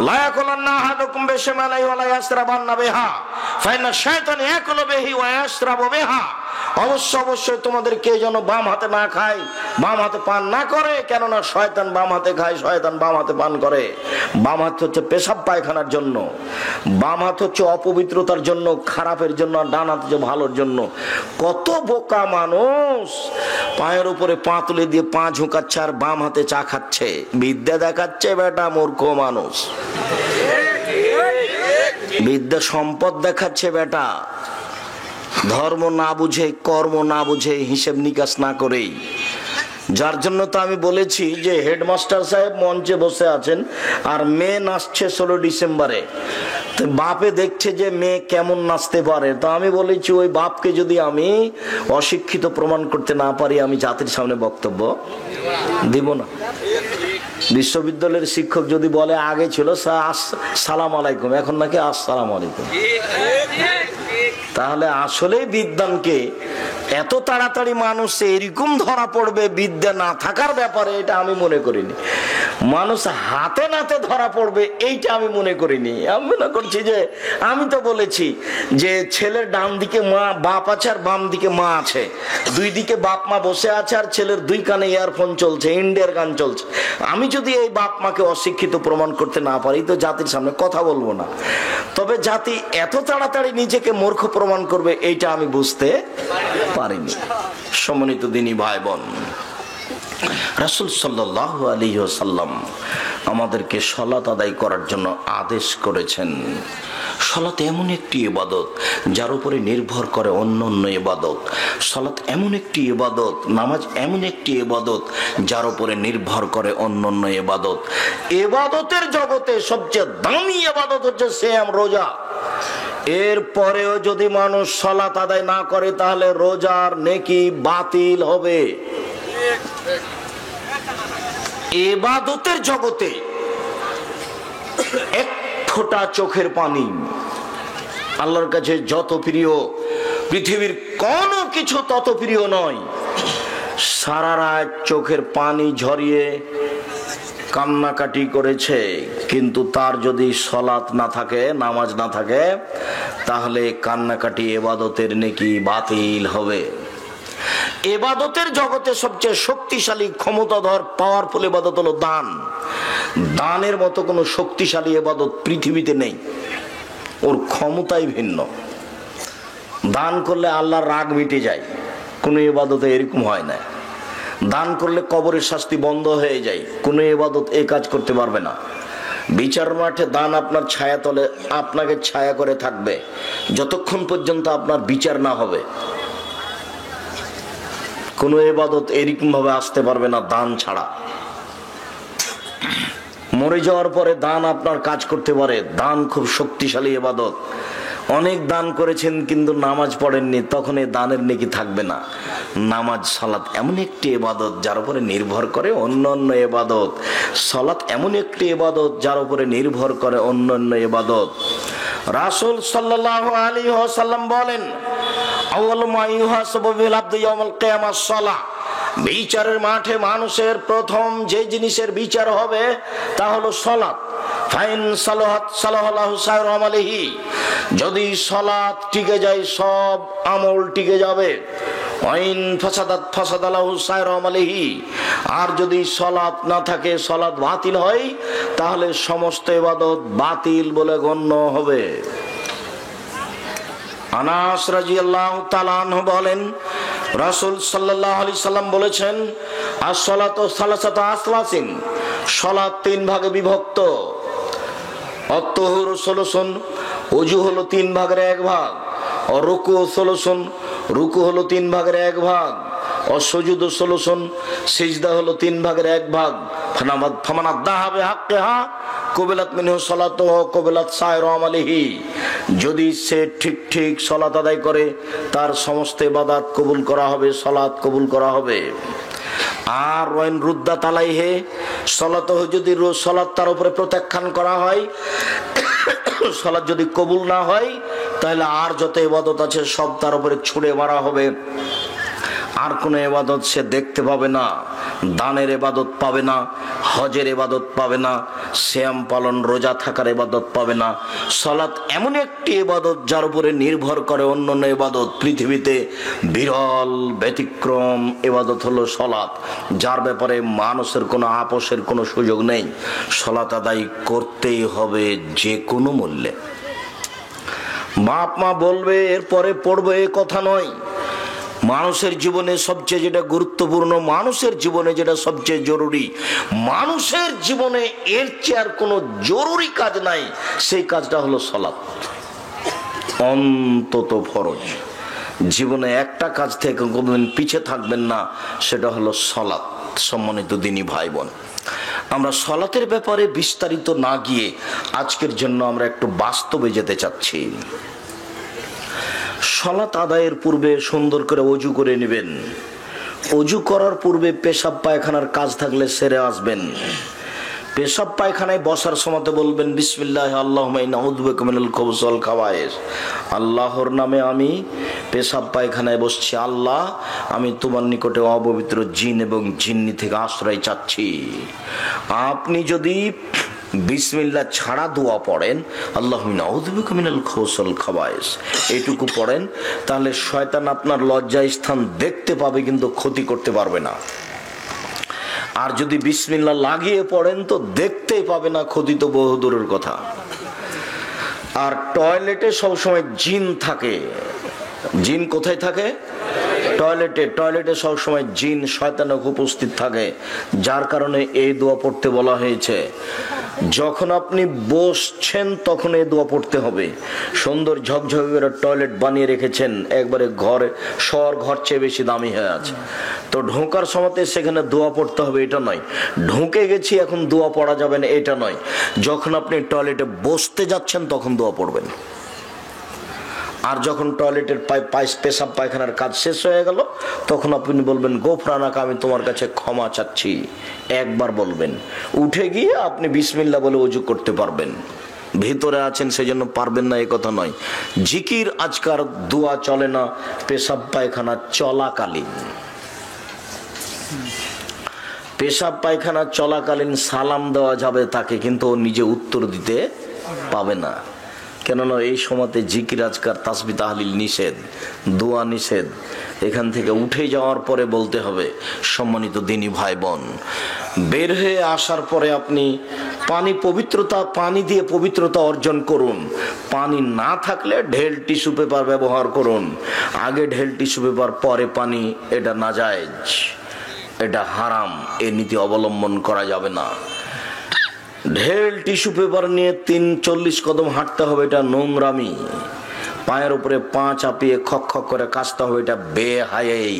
লা ইয়াকুলান্না আহাদুকুম বিশিমালিহি ওয়া লা ইয়াসরাবান্না বিহা ফাইন্না শাইতানা ইয়াকুলু বিহি ওয়া ইয়াশরাবু বিহা। অবশ্যই তোমাদেরকে যেন বাম হাতে না খায়, বাম হাতে পান না করে, কেননা শয়তান বাম হাতে খায়, শয়তান বাম হাতে পান করে। বাম হাত হচ্ছে পেশাব পায়খানার জন্য, বাম হাত হচ্ছে অপবিত্রতার জন্য, খারাপের জন্য, আর ডান হাত হচ্ছে ভালোর জন্য। কত বোকা মানুষ পায়ের উপরে পা তুলে দিয়ে পা ঝুঁকাচ্ছে আর বাম হাতে চা খাচ্ছে, বিদ্যা দেখাচ্ছে বেটা মূর্খ মানুষ। বিদ্যা সম্পদ দেখাচ্ছে বেটা, ধর্ম না বুঝে, কর্ম না বুঝে, হিসেব নিকাশ না করেই। যার জন্য তো আমি বলেছি যে হেডমাস্টার সাহেব মঞ্চে বসে আছেন আর মেয়ে নাচছে 16 ডিসেম্বরে, তো বাপে দেখছে যে মেয়ে কেমন নাচতে পারে, তো আমি বলেছি ওই বাপকে যদি আমি অশিক্ষিত প্রমাণ করতে না পারি, আমি জাতির সামনে বক্তব্য দিব না। বিশ্ববিদ্যালয়ের শিক্ষক যদি বলে আগে ছিল সালাম আলাইকুম, এখন নাকি আসসালাম আলাইকুম, তাহলে আসলে বিদ্যানকে এত তাড়াতাড়ি মানুষ এরকম ধরা পড়বে বিদ্যা না থাকার ব্যাপারে, এটা আমি মনে করিনি। মানুষ হাতে নাতে ধরা পড়বে এইটা আমি মনে করিনি। আমি মনে করছি যে আমি তো বলেছি যে ছেলের ডান দিকে মা বাপ আছে আর বাম দিকে মা আছে, দুই দিকে বাপ মা বসে আছে আর ছেলের দুই কানে ইয়ারফোন চলছে, ইন্ডিয়ার গান চলছে। আমি যদি এই বাপ মাকে অশিক্ষিত প্রমাণ করতে না পারি তো জাতির সামনে কথা বলবো না। তবে জাতি এত তাড়াতাড়ি নিজেকে মূর্খ প্রমাণ করবে এইটা আমি বুঝতে পারিনি। সম্মানিত দিনী ভাই বোন, রাসূল সাল্লাল্লাহু আলাইহি ওয়াসাল্লাম আমাদেরকে সালাত আদায় করার জন্য আদেশ করেছেন। সালাত এমন একটি ইবাদত যার উপরে নির্ভর করে অন্যান্য ইবাদত। সালাত এমন একটি ইবাদত, নামাজ এমন একটি ইবাদত যার উপরে নির্ভর করে অন্যান্য ইবাদত। ইবাদতের জগতে সবচেয়ে দামি ইবাদত হচ্ছে সিয়াম, রোজা। এরপরেও যদি মানুষ সালাত আদায় না করে তাহলে রোজার নেকি বাতিল হবে। ইবাদতের জগতে এক ফোঁটা চোখের পানি আল্লাহর কাছে যত প্রিয়, পৃথিবীর কোনো কিছু তত প্রিয় নয়। সারা রাত চোখের পানি ঝরিয়ে কান্নাকাটি করেছে, কিন্তু তার যদি সালাত না থাকে, নামাজ না থাকে, তাহলে কান্নাকাটি ইবাদতের নেকি বাতিল হবে। ইবাদতের জগতে সবচেয়ে শক্তিশালী, ক্ষমতাধর, পাওয়ারফুল ইবাদত হলো দান। দানের মতো কোনো শক্তিশালী ইবাদত পৃথিবীতে নেই, ওর ক্ষমতাই ভিন্ন। দান করলে আল্লাহর রাগ মিটে যায়, কোনো ইবাদতে এরকম হয় না। দান করলে কবরের শাস্তি বন্ধ হয়ে যায়, কোনো ইবাদত এই কাজ করতে পারবে না। বিচার মাঠে দান আপনার ছায়া তলে আপনাকে ছায়া করে থাকবে যতক্ষণ পর্যন্ত আপনার বিচার না হবে। কোনো ইবাদত এরকম ভাবে আসতে পারবে না দান ছাড়া। মরে যাওয়ার পরে দান আপনার কাজ করতে পারে, দান খুব শক্তিশালী ইবাদত। অনেক দান করেছেন কিন্তু নামাজ পড়েননি, তখন এই দানের নেকি থাকবে না। নামাজ, সালাত এমন একটি ইবাদত যার উপরে নির্ভর করে অন্যান্য ইবাদত। সালাত এমন একটি ইবাদত যার উপরে নির্ভর করে অন্যান্য ইবাদত। রাসূল সাল্লাল্লাহু আলাইহি ওয়াসাল্লাম বলেন, আউয়ালু মা ইউহাসাবু বিল আবদু ইয়াউমাল কিয়ামাহ সালাহ। বিচারের মাঠে মানুষের প্রথম যে জিনিসের বিচার হবে তা হলো সালাত। ফাইন সালাহাত সালাহাল্লাহু সাইরু আমালিহি, যদি সালাত টিকে যায় সব আমল টিকে যাবে। ওয়াইন ফাসাদাত ফাসাদালাহু সাইরু আমালিহি, আর যদি সালাত না থাকে, সালাত বাতিল হয়, তাহলে সমস্ত ইবাদত বাতিল বলে গণ্য হবে। আনাস রাদিয়াল্লাহু তাআলা আনহু বলেন, রাসূল সাল্লাল্লাহু আলাইহি সাল্লাম বলেছেন, আস-সালাতু সালাসাতু আসলাসিন, সালাত 3 ভাগে বিভক্ত। আত-তাহুরু সালাসুন, ওযু হলো 3 ভাগের 1 ভাগ। আর রুকু সালাসুন, রুকু হলো 3 ভাগের 1 ভাগ। আর সুজুদু সালাসুন, সিজদা হলো 3 ভাগের 1 ভাগ। ফামানাদ্দাহা বিহাক্কিহা কুবিলাত মিনহু সালাতুহু কুবিলাত সাইরু আমালিহি, যদি সে ঠিক সালাত আদায় করে তার সমস্ত ইবাদত কবুল করা হবে, সালাত কবুল করা হবে। আর ওয়াইন রুদ্দাত আলাইহি সালাতুহু, যদি সালাত তার উপরে প্রত্যাখ্যান করা হয়, সালাত যদি কবুল না হয়, তাহলে আর যত ইবাদত আছে সব তার উপরে ছুঁড়ে মারা হবে, আর কোনো ইবাদত সে দেখতে পাবে না। দানের ইবাদত পাবে না, হজের ইবাদত পাবে না, সিয়াম পালন রোজা থাকার ইবাদত পাবে না। সালাত এমন একটি ইবাদত যার উপরে নির্ভর করে অন্যান্য ইবাদত। পৃথিবীতে বিরল ব্যতিক্রম ইবাদত হলো সালাত, যার ব্যাপারে মানুষের কোনো আপোষের কোনো সুযোগ নেই। সালাত আদায় করতেই হবে যে কোনো মূল্যে। বাপ মা বলবে এরপরে পড়বে, এ কথা নয়। মানুষের জীবনে সবচেয়ে যেটা গুরুত্বপূর্ণ, মানুষের জীবনে যেটা সবচেয়ে জরুরি, মানুষের জীবনে এর চেয়ে আর কোনো জরুরি কাজ নাই, সেই কাজটা হলো সালাত। অন্তত ফরজ। জীবনে একটা কাজ থেকে কোনোদিন পিছিয়ে থাকবেন না, সেটা হলো সালাত। সম্মানিত দিনী ভাই বোন, আমরা সালাতের ব্যাপারে বিস্তারিত না গিয়ে আজকের জন্য আমরা একটু বাস্তবে যেতে চাচ্ছি। সালাত আদায়ের পূর্বে সুন্দর করে ওযু করে নেবেন। ওযু করার পূর্বে পেশাব পায়খানার কাজ থাকলে সেরে আসবেন। পেশাব পায়খানায় বসার সময় বলবেন বিসমিল্লাহ আল্লাহুম্মা ইন্নী আউযু বিকা মিনাল খুবুসি ওয়াল খাবায়েস। আল্লাহর নামে আমি পেশাব পায়খানায় বসছি, আল্লাহ আমি তোমার নিকটে অপবিত্র জিন এবং জিন্নি থেকে আশ্রয় চাচ্ছি। আপনি যদি বিসমিল্লাহ ছাড়া দোয়া পড়েন, আল্লাহুম্মা ইন্নী আউযু বিকা মিনাল খুবুসি ওয়াল খাবায়েস, এইটুকু পড়েন, তাহলে শয়তান আপনার লজ্জা স্থান দেখতে পাবে কিন্তু ক্ষতি করতে পারবে না। আর যদি বিসমিল্লাহ লাগিয়ে পড়েন তো দেখতেই পাবে না, ক্ষতি তো বহু দূরের কথা। আর টয়লেটে সবসময় জিন থাকে। জিন কোথায় থাকে? টয়লেটে। টয়লেটে সবসময় জিন শয়তান উপস্থিত থাকে, যার কারণে এই দোয়া পড়তে বলা হয়েছে। যখন আপনি বসছেন তখন এই দোয়া পড়তে হবে। সুন্দর ঝকঝকে করে টয়লেট বানিয়ে রেখেছেন, একবারে ঘরে শহর ঘর চেয়ে বেশি দামি হয়ে আছে, তো ঢোকার সময় সেখানে দোয়া পড়তে হবে এটা নয়। ঢুকে গেছি এখন দোয়া পড়া যাবে না এটা নয়। যখন আপনি টয়লেটে বসতে যাচ্ছেন তখন দোয়া পড়বেন। আর যখন টয়লেটের পেশাব পায়খানার কাজ শেষ হয়ে গেল তখন আপনি বলবেন গোফরানাকা, আমি তোমার কাছে ক্ষমা চাচ্ছি, একবার বলবেন। উঠে গিয়ে আপনি বিসমিল্লাহ বলে ওযু করতে পারবেন। ভিতরে আছেন সেজন্য পারবেন না এই কথা নয়। জিকির আজকার দোয়া চলে না পেশাব পায়খানা চলাকালীন। পেশাব পায়খানা চলাকালীন সালাম দেওয়া যাবে তাকে, কিন্তু ও নিজে উত্তর দিতে পাবে না। কেননা এই সময়তে জিকির আজকার তাসবিহ তাহলিল নিষেধ, দোয়া নিষেধ। এখান থেকে উঠে যাওয়ার পরে বলতে হবে। সম্মানিত দিনী ভাই বোন, বের হয়ে আসার পরে আপনি পানি দিয়ে পবিত্রতা অর্জন করুন। পানি না থাকলে ঢেল টিস্যু পেপার ব্যবহার করুন। আগে ঢেল টিস্যু পেপার পরে পানি, এটা নাজায়েজ, এটা হারাম। এ নীতি অবলম্বন করা যাবে না। ঢেল টিস্যু পেপার নিয়ে 40 কদম হাঁটতে হবে, এটা নোংরামি। পায়ের উপরে পা চাপিয়ে খক খক করে কাশতে হবে, এটা বেহায়াই।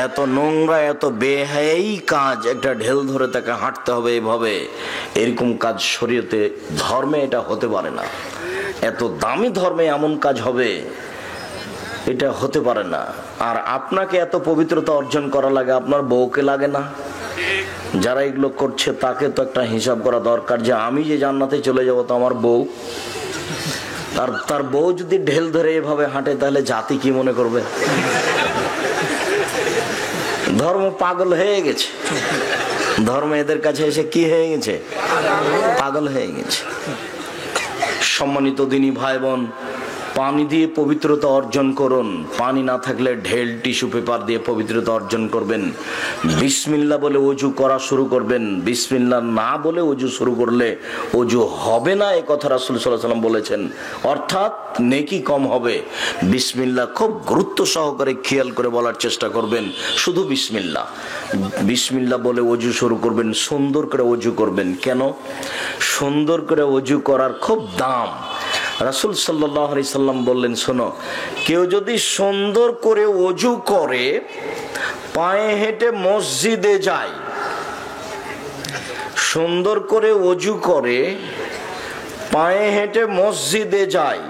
এত নোংরা এত বেহায়াই কাজ, একটা ঢেল ধরে তাকে হাঁটতে হবে এইভাবে, এরকম কাজ শরীয়তে ধর্মে এটা হতে পারে না। এত দামি ধর্মে এমন কাজ হবে, এটা হতে পারে না। আর আপনাকে এত পবিত্রতা অর্জন করা লাগে, আপনার বউকে লাগে না? যারা এগুলো করছে তাকে তো একটা হিসাব করা দরকার যে আমি যে জান্নাতে চলে যাব তো আমার বউ, তার বউ যদি ঢেল ধরে এভাবে হাঁটে তাহলে জাতি কি মনে করবে? ধর্ম পাগল হয়ে গেছে। ধর্ম এদের কাছে এসে কি হয়ে গেছে? পাগল হয়ে গেছে। সম্মানিত দিনী ভাই বোন, পানি দিয়ে পবিত্রতা অর্জন করুন। পানি না থাকলে ঢেল টিস্যু পেপার দিয়ে পবিত্রতা অর্জন করবেন। বিসমিল্লাহ বলে ওযু করা শুরু করবেন। বিসমিল্লাহ না বলে ওযু শুরু করলে ওযু হবে না, এই কথা রাসূল সাল্লাল্লাহু আলাইহি ওয়াসাল্লাম বলেছেন। অর্থাৎ নেকি কম হবে। বিসমিল্লাহ খুব গুরুত্ব সহকারে খেয়াল করে বলার চেষ্টা করবেন। শুধু বিসমিল্লাহ, বিসমিল্লাহ বলে ওযু শুরু করবেন। সুন্দর করে ওযু করবেন। কেন? সুন্দর করে ওযু করার খুব দাম। রাসূল সাল্লাল্লাহু আলাইহি সাল্লাম বললেন, শোনো, কেউ যদি সুন্দর করে ওযু করে পায়ে হেঁটে মসজিদে যায়, সুন্দর করে ওযু করে পায়ে হেঁটে মসজিদে যায়,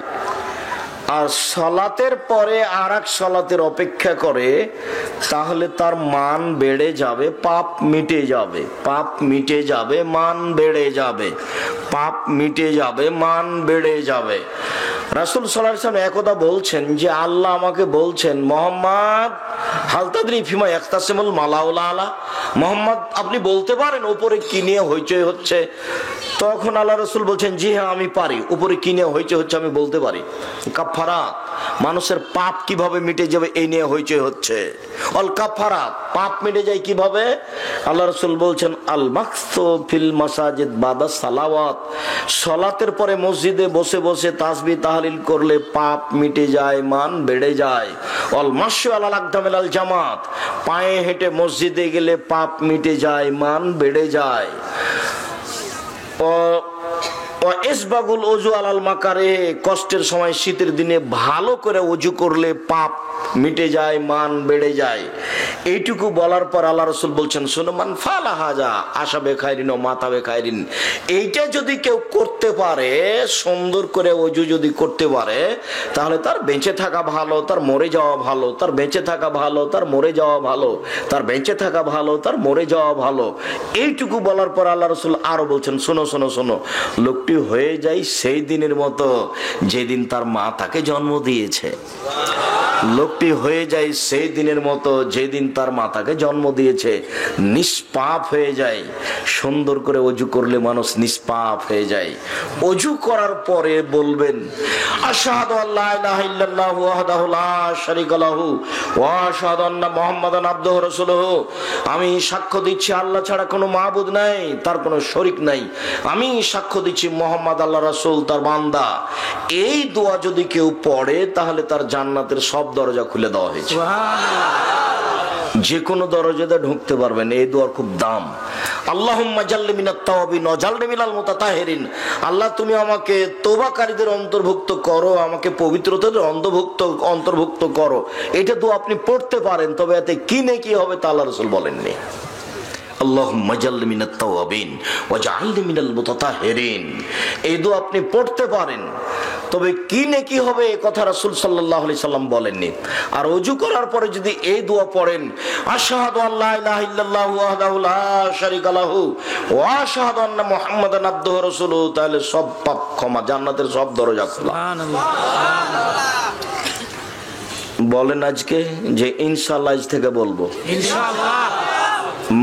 আর সালাতের পরে আরেক সালাতের অপেক্ষা করে, তাহলে তার মান বেড়ে যাবে, পাপ মিটে যাবে। পাপ মিটে যাবে, মান বেড়ে যাবে। পাপ মিটে যাবে, মান বেড়ে যাবে। রাসূল সাল্লাল্লাহু আলাইহি ওয়াসাল্লাম একদা বলছেন যে আল্লাহ আমাকে বলছেন, মুহাম্মদ হাল তাদরি ফিমা ইয়াখতাসিমুল মালাউল আলা, মুহাম্মদ আপনি বলতে পারেন উপরে কি নিয়ে হইচই হচ্ছে? তখন আল্লাহ রাসূল বলছেন, জি হ্যাঁ আমি পারি, উপরে কি নিয়ে হইচই হচ্ছে আমি বলতে পারি। কাফারাত, মানুষের পাপ কিভাবে মিটে যাবে এই নিয়ে হইচই হচ্ছে। অল কাফারাত, পাপ মিটে যায় কিভাবে? আল্লাহ রাসূল বলছেন আল মাকসু ফিল মাসাজিদ বাদা সালাওয়াত, সালাতের পরে মসজিদে বসে বসে তাসবিহ তাহলিল করলে পাপ মিটে যায়, মান বেড়ে যায়। অল মাশু আলাল আকদামিল আল জামাত, পায়ে হেঁটে মসজিদে গেলে পাপ মিটে যায়, মান বেড়ে যায়। ইসবাগুল ওযু আলাল মাকারে, কষ্টের সময় শীতের দিনে ভালো করে ওযু করলে পাপ মিটে যায়, মান বেড়ে যায়। এইটুকু বলার পর আল্লাহ রাসূল বলছেন, শোনো মান ফালা হাজা আশা বেখাইরিন ও মাতা বেখাইরিন, এইটা যদি কেউ করতে পারে, সুন্দর করে ওযু যদি করতে পারে, তাহলে তার বেঁচে থাকা ভালো, তার মরে যাওয়া ভালো, তার বেঁচে থাকা ভালো, তার মরে যাওয়া ভালো, তার বেঁচে থাকা ভালো, তার মরে যাওয়া ভালো। এইটুকু বলার পর আল্লাহ রাসূল আরো বলছেন, শোনো শোনো শোনো, লোকটি হয়ে যায় সেই দিনের মতো যেদিন তার মা তাকে জন্ম দিয়েছে। লোকটি হয়ে যায় সেই দিনের মতো যেদিন তার মাতাকে জন্ম দিয়েছে, নিষ্পাপ হয়ে যায়। সুন্দর করে ওযু করলে মানুষ নিষ্পাপ হয়ে যায়। ওযু করার পরে বলবেন আশহাদু আল্লা ইলাহা ইল্লাল্লাহু ওয়াহদাহু লা শারীকা লাহু ওয়া আশহাদু আন্না মুহাম্মাদান আবদুহু ওয়া রাসূলুহু, আমি সাক্ষ্য দিচ্ছি আল্লাহ ছাড়া কোনো মাবুদ নাই, তার কোনো শরীক নাই। আমি সাক্ষ্য দিচ্ছি মুহাম্মদ আল্লাহ রাসূল তার বান্দা। এই দোয়া যদি কেউ পড়ে তাহলে তার জান্নাতের সব দরজা খুলে দেওয়া হয়েছে। যে কোনো দরজাতে ঢুকতে পারবেন। এই দোয়ার খুব দাম। আল্লাহুম্মা জাল্লি মিনাত তাওয়াবিন ওয়া জাল্লি মিনাল মুতাতাহিরিন, আল্লাহ তুমি আমাকে তওবাকারীদের অন্তর্ভুক্ত করো, আমাকে পবিত্রতাদের অন্তর্ভুক্ত করো। এটা দোয়া আপনি পড়তে পারেন, তবে এতে কি নেকি হবে তা আল্লাহ রাসূল বলেননি। আল্লাহুম্মা জাল্লি মিনাত তাওয়াবিন ওয়া জাল্লি মিনাল মুতাতাহিরিন, এই দোয়া আপনি পড়তে পারেন, তবে কি নেকি হবে এ কথা রাসূল সাল্লাল্লাহু আলাইহি সাল্লাম বলেননি। আর ওযু করার পরে যদি এই দোয়া পড়েন আশহাদু আল্লা ইলাহা ইল্লাল্লাহু ওয়াহদাহু লা শারীকা লাহু ওয়া আশহাদু আন্না মুহাম্মাদান আবদুহু ওয়া রাসূলুহু, তাহলে সব পাপ ক্ষমা, জান্নাতের সব দরজা খোলা। সুবহানাল্লাহ। বলেন আজকে যে ইনশাআল্লাহ আজ থেকে বলবো ইনশাআল্লাহ।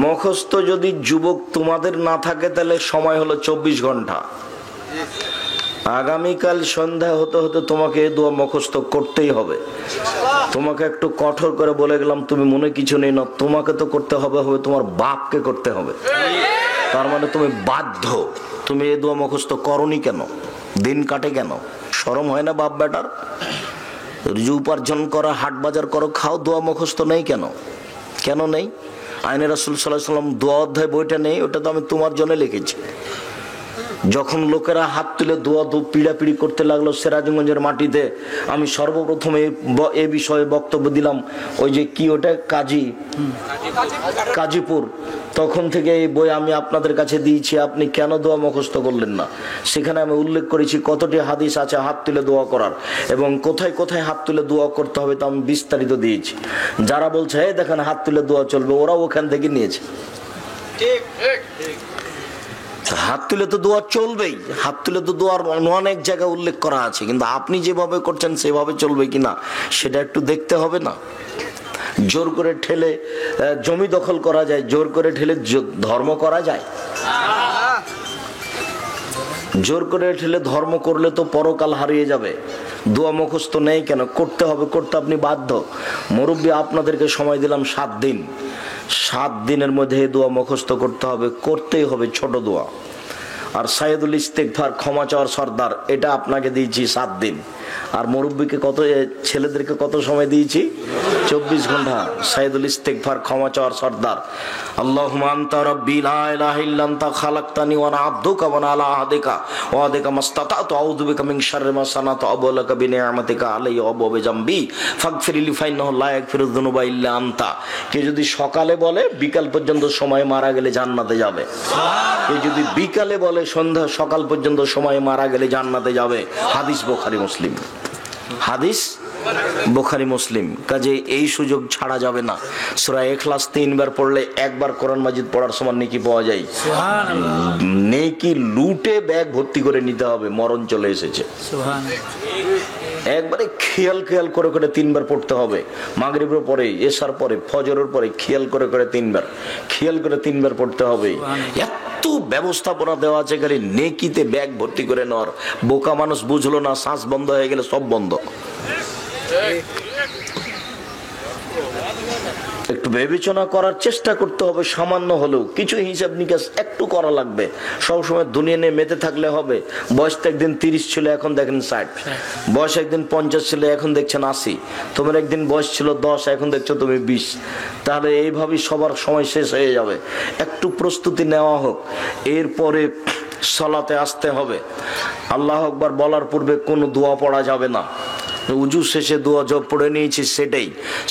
মুখস্থ যদি যুবক তোমাদের না থাকে তাহলে সময় হলো 24 ঘন্টা। আগামীকাল সন্ধ্যা হতে হতে তোমাকে এই দোয়া মুখস্থ করতেই হবে। তোমাকে একটু কঠোর করে বলে গেলাম, তুমি মনে কিছু নেই না, তোমাকে তো করতে হবে, তোমার বাপকে করতে হবে। তার মানে তুমি বাধ্য। তুমি এই দোয়া মুখস্থ করনি কেন? দিন কাটে কেন? শরম হয় না বাপ বেটার? রুজি উপার্জন করা, হাট বাজার করো, খাও, দোয়া মুখস্থ নেই কেন? কেন নেই? আইনে রাসূল সাল্লাল্লাহু আলাইহি ওয়াসাল্লাম দোয়া অধ্যায় বইটা নেই, ওটা তো আমি তোমার জন্য লিখেছি। যখন লোকেরা হাত তুলে দোয়া পিড়াপিড়ি করতে লাগলো সিরাজগঞ্জের মাটিতে, আমি সর্বপ্রথমে এ বিষয়ে বক্তব্য দিলাম। ওই যে কি ওটা কাজীপুর, তখন থেকে এই বই আমি আপনাদের কাছে দিয়েছি। আপনি কেন দোয়া মুখস্থ করলেন না? সেখানে আমি উল্লেখ করেছি কতটি হাদিস আছে হাত তুলে দোয়া করার, এবং কোথায় কোথায় হাত তুলে দোয়া করতে হবে তা আমি বিস্তারিত দিয়েছি। যারা বলছে এই দেখেন হাত তুলে দোয়া চলবে, ওরা ওখান থেকে নিয়েছে। হাত তুলে তো দোয়া চলবেই, হাত তুলে তো দোয়ার অনেক জায়গায় উল্লেখ করা আছে, কিন্তু আপনি যেভাবে করছেন সেভাবে চলবে কিনা সেটা একটু দেখতে হবে না। জোর করে ঠেলে জমি দখল করা যায়, জোর করে ঠেলে ধর্ম করা যায়? জোর করে ঠেলে ধর্ম করলে তো পরকাল হারিয়ে যাবে। দোয়া মুখস্থ নেই কেন? করতে হবে, করতে আপনি বাধ্য। মুরব্বী আপনাদেরকে সময় দিলাম 7 দিন। 7 দিনের মধ্যে এই দোয়া মুখস্থ করতে হবে, করতেই হবে। ছোট দোয়া। আর সাইয়্যিদুল ইস্তিগফার, ক্ষমা চাওয়ার সর্দার, এটা আপনাকে দিয়েছি 7 দিন। আর মুরব্বীকে ছেলেদেরকে কত সময় দিয়েছি? 24 ঘন্টা। সাইয়্যিদুল ইস্তিগফার, ক্ষমা চাওয়ার সর্দার। আল্লাহুম্মা আনতা রাব্বি লা ইলাহা ইল্লা আনতা খালাকতানি ওয়া আনা আবদুকা ওয়া আনা আলা আহদিকা ওয়া আদিকা মাসতাতাতু আউযু বিকা মিন শাররি মা সানাতু আবুউ লাকা বিনি'মাতিকা আলাইয়া ওয়া আবুউ বিজামবি ফাগফিরলি ফাইন্নাহু লা ইয়াগফিরুয যুনুবা ইল্লা আনতা। কে যদি সকালে বলে বিকাল পর্যন্ত সময় মারা গেলে জান্নাতে যাবে। কে যদি বিকালে বলে সন্ধ্যা সকাল পর্যন্ত সময় মারা গেলে জান্নাতে যাবে। হাদিস বুখারী মুসলিম। হাদিস বুখারী মুসলিম। কাজে এই সুযোগ ছাড়া যাবে না। সূরা ইখলাস 3 বার পড়লে একবার কোরআন মাজিদ পড়ার সমান নেকি পাওয়া যায়। নেকি লুটে ব্যাগ ভর্তি করে নিতে হবে, মরণ চলে এসেছে। একবারে খেয়াল করে 3 বার পড়তে হবে। মাগরিবের পরে, এশার পরে, ফজরের পরে খেয়াল করে 3 বার, খেয়াল করে 3 বার পড়তে হবে। এত ব্যবস্থাপনা দেওয়া আছে, খালি নেকিতে ব্যাগ ভর্তি করে নেওয়ার। বোকা মানুষ বুঝলো না, শ্বাস বন্ধ হয়ে গেলে সব বন্ধ। একটু বিবেচনা করার চেষ্টা করতে হবে, সামান্য হলেও কিছু হিসাব নিকাশ একটু করা লাগবে। সবসময় দুনিয়া নিয়ে মেতে থাকলে হবে। বয়স তো একদিন 30 ছিল, এখন দেখেন 60। বয়স একদিন 50 ছিল, এখন দেখছেন 80। তোমার একদিন বয়স ছিল 10, এখন দেখছো তুমি 20। তাহলে এইভাবেই সবার সময় শেষ হয়ে যাবে। একটু প্রস্তুতি নেওয়া হোক। এরপরে সালাতে আসতে হবে। আল্লাহু আকবার বলার পূর্বে কোনো দোয়া পড়া যাবে না। উজু শেষে দোয়া জব পড়ে নিয়েছি, সেটাই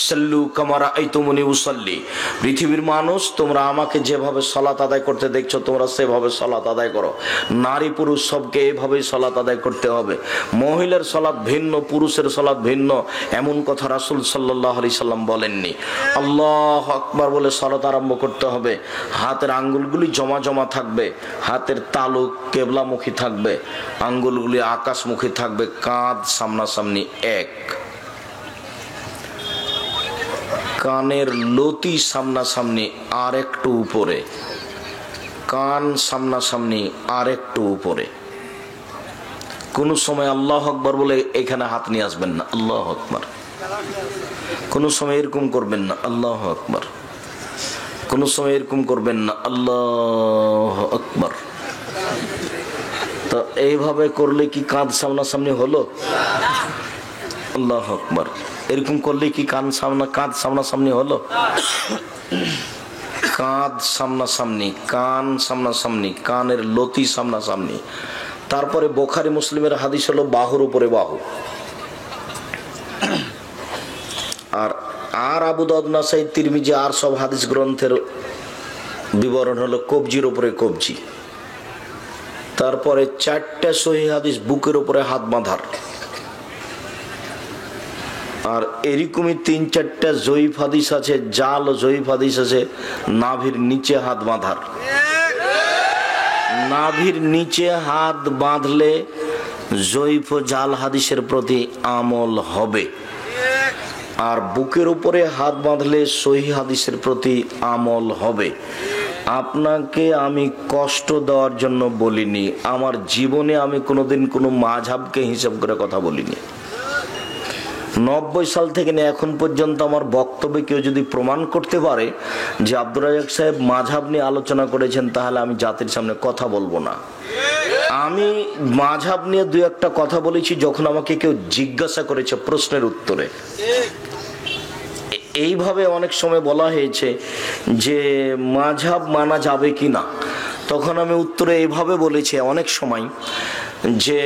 সাল্লু কামা রাআইতুমুনি উসাল্লি। পৃথিবীর মানুষ, তোমরা আমাকে যেভাবে সালাত আদায় করতে দেখছো, তোমরা সেভাবে সালাত আদায় করো। নারী পুরুষ সবকে এইভাবেই সালাত আদায় করতে হবে। মহিলার সালাত ভিন্ন, পুরুষের সালাত ভিন্ন, এমন কথা রাসূল সাল্লাল্লাহু আলাইহি সাল্লাম বলেননি। আল্লাহু আকবার বলে সালাত আরম্ভ করতে হবে। হাতের আঙ্গুলগুলি জমা থাকবে, হাতের তালু কেবলামুখী থাকবে, আঙ্গুলগুলি আকাশমুখী থাকবে, কাঁধ সামনাসামনি এক, কানের লতি সামনাসামনি আর একটু উপরে, কান সামনাসামনি আর একটু উপরে। কোন সময় আল্লাহু আকবার বলে এখানে হাত নিয়ে আসবেন না, আল্লাহু আকবার। কোন সময় এরকম করবেন না, আল্লাহু আকবার। কোন সময় এরকম করবেন না, আল্লাহু আকবার। তো এইভাবে করলে কি কাঁধ সামনাসামনি হলো? আল্লাহু আকবার। এরকম করলে কি কাঁধ সামনাসামনি হলো? কাঁধ সামনাসামনি, কান সামনাসামনি, কানের লতি সামনাসামনি। তারপরে বুখারী মুসলিমের হাদিস হলো বাহুর উপরে বাহু। আর আবু দাউদ, নাসাই, তিরমিজি আর সব হাদিস গ্রন্থের বিবরণ হলো কবজির উপরে কবজি। তারপরে 4টা সহিহ হাদিস বুকের উপরে হাত বাঁধার। আর এরকমই 3-4টা জয়ীফ হাদিস আছে, জাল জয়ীফ হাদিস আছে নাভির নিচে হাত বাঁধার। নাভির নিচে হাত বাঁধলে জয়ীফ ও জাল হাদিসের প্রতি আমল হবে। আর বুকের উপরে হাত বাঁধলে সহিহ হাদিসের প্রতি আমল হবে। আপনাকে আমি কষ্ট দেওয়ার জন্য বলিনি। আমার জীবনে আমি কোনোদিন কোনো মাযহাবকে হিসাব করে কথা বলিনি। 90 সাল থেকে নিয়ে এখন পর্যন্ত আমার বক্তব্যে কেউ যদি প্রমাণ করতে পারে যে আব্দুর রাজ্জাক সাহেব মাযহাব নিয়ে আলোচনা করেছেন, তাহলে আমি জাতির সামনে কথা বলবো না। আমি মাযহাব নিয়ে 2-1টা কথা বলেছি যখন আমাকে কেউ জিজ্ঞাসা করেছে প্রশ্নের উত্তরে। এইভাবে অনেক সময় বলা হয়েছে যে মাযহাব মানা যাবে কি না, তখন আমি উত্তরে এইভাবে বলেছি অনেক সময় যে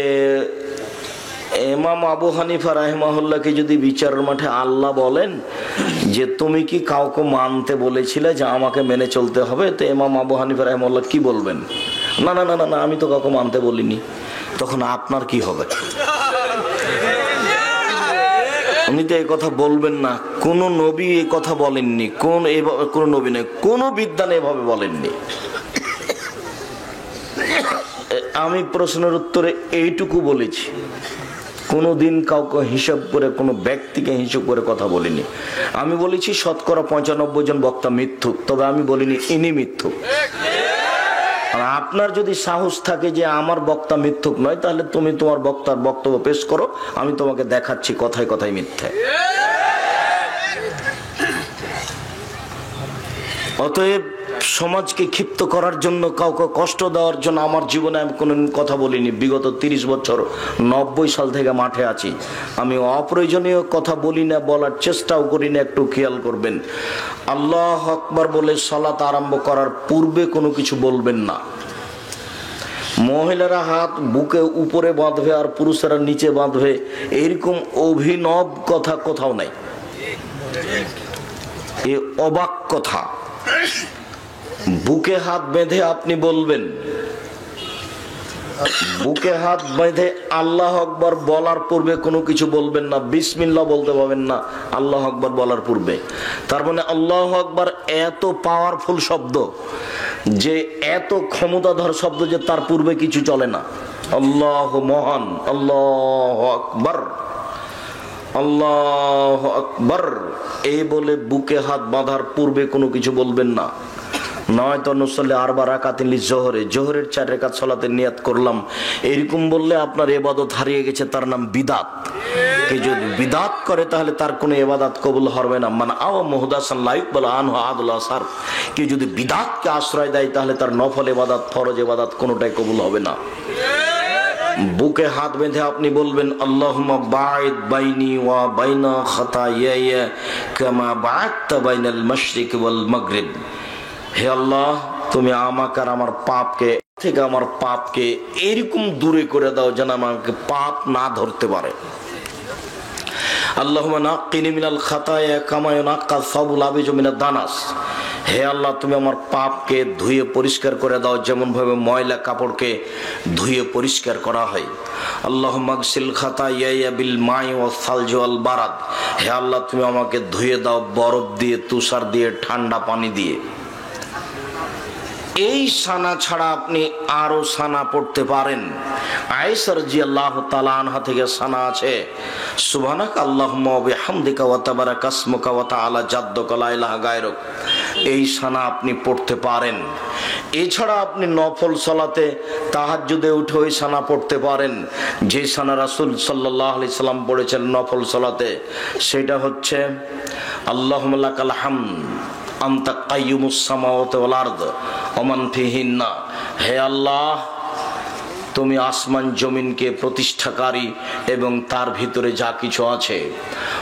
ইমাম আবু হানিফা রাহিমাহুল্লাহকে যদি বিচারের মাঠে আল্লাহ বলেন যে তুমি কি কাউকে মানতে বলেছিলে যে আমাকে মেনে চলতে হবে, তো ইমাম আবু হানিফা রাহিমাহুল্লাহ কি বলবেন? না না না না, আমি তো কাউকে মানতে বলিনি। তখন আপনার কি হবে? উনি তো এই কথা বলবেন না। কোন নবী এই কথা বলেননি, কোন নবী নেই, কোন বিদ্বান এভাবে বলেননি। আমি প্রশ্নের উত্তরে এইটুকু বলেছি, কোনোদিন কাউকে হিসাব করে, কোনো ব্যক্তিকে হিসাব করে কথা বলিনি। আমি বলেছি 95% জন বক্তা মিথ্যুক, তবে আমি বলিনি ইনি মিথ্যুক। আর আপনার যদি সাহস থাকে যে আমার বক্তা মিথ্যুক নয়, তাহলে তুমি তোমার বক্তার বক্তব্য পেশ করো, আমি তোমাকে দেখাচ্ছি কথায় কথায় মিথ্যে। অতএব সমাজকে ক্ষিপ্ত করার জন্য, কাউকে কষ্ট দেওয়ার জন্য আমার জীবনে আমি কোনো কথা বলিনি। বিগত 30 বছর, 90 সাল থেকে মাঠে আছি। আমি অপ্রয়োজনীয় কথা বলি না, বলার চেষ্টাও করি না। একটু খেয়াল করবেন, আল্লাহু আকবার বলে সালাত আরম্ভ করার পূর্বে কোনো কিছু বলবেন না। মহিলারা হাত বুকে উপরে বাঁধবে আর পুরুষেরা নিচে বাঁধবে, এরকম অভিনব কথা কোথাও নাই। এ অবাক কথা। বুকে হাত বেঁধে আপনি বলবেন বুকে হাত বেঁধে আল্লাহ আকবার বলার পূর্বে কোনো কিছু বলবেন না, বিসমিল্লাহ বলতে পারবেন না আল্লাহ আকবার বলার পূর্বে। তার মানে আল্লাহ আকবার এত পাওয়ারফুল শব্দ, যে এত ক্ষমতাধর শব্দ যে তার পূর্বে কিছু চলে না। আল্লাহ মহান, আল্লাহ আকবার, আল্লাহ আকবার এই বলে বুকে হাত বাঁধার পূর্বে কোনো কিছু বলবেন না। নয়তো নুসল্লি আরবা রাকাতিন লিজোহরে, জোহরের 4 রাকাত সালাতের নিয়াত করলাম, এরকম বললে আপনার ইবাদত হারিয়ে গেছে, তার নাম বিদাত। কে যদি বিদাত করে তাহলে তার কোনো ইবাদত কবুল হবে না। মানে আও মুহদাসান লা ইকবাল আনহু আদুল আসার, কে যদি বিদাতকে আশ্রয় দেয় তাহলে তার নফল ইবাদত, ফরজ ইবাদত কোনোটাই কবুল হবে না। বুকে হাত বেঁধে আপনি বলবেন আল্লাহুম্মা বাঈদ বাইনি ওয়া বাইনা খাতায়ায়া কামা বা'আদতা বাইনাল মাশরিক ওয়াল মাগরিব। হে আল্লাহ, তুমি আমাকে আর আমার পাপকে থেকে আমার পাপকে এরকম দূরে করে দাও যেন আমাকে পাপ না ধরতে পারে। আল্লাহুম্মা নাক্কিনি মিনাল খাতায়া কামা ইউনাক্কা সাবুল আবিজু মিনাদ দানাস। হে আল্লাহ, তুমি আমার পাপকে ধুয়ে পরিষ্কার করে দাও যেমন ভাবে ময়লা কাপড়কে ধুয়ে পরিষ্কার করা হয়। আল্লাহুম্মা গসিল খাতায়া বিল মাই ওয়াস সালজি ওয়াল বারাদ। হে আল্লাহ, তুমি আমাকে ধুয়ে দাও বরফ দিয়ে, তুষার দিয়ে, ঠান্ডা পানি দিয়ে। এই সানা ছাড়া আপনি আরো সানা পড়তে পারেন। আয়েশা রাদিয়াল্লাহু তাআলা আনহা থেকে সানা আছে, সুবহানাকা আল্লাহুম্মা ওয়া বিহামদিকা ওয়া তাবারাকা ইসমুকা ওয়া তাআলা জাদ্দুকা লা ইলাহা গায়রুক। এই সানা আপনি পড়তে পারেন। এছাড়া আপনি নফল সালাতে তাহাজ্জুদে উঠে ওই সানা পড়তে পারেন, যে সানা রাসূল সাল্লাল্লাহু আলাইহি সাল্লাম পড়েছেন নফল সালাতে। সেটা হচ্ছে আল্লাহুম্মা লাকাল হামদ আনতা কাইয়ুমুস সামাওয়াতি ওয়াল আরদ ওয়া মান ফিহিন্না। হে আল্লাহ, তুমি আসমান জমিনকে প্রতিষ্ঠাকারী এবং তার ভিতরে যা কিছু আছে।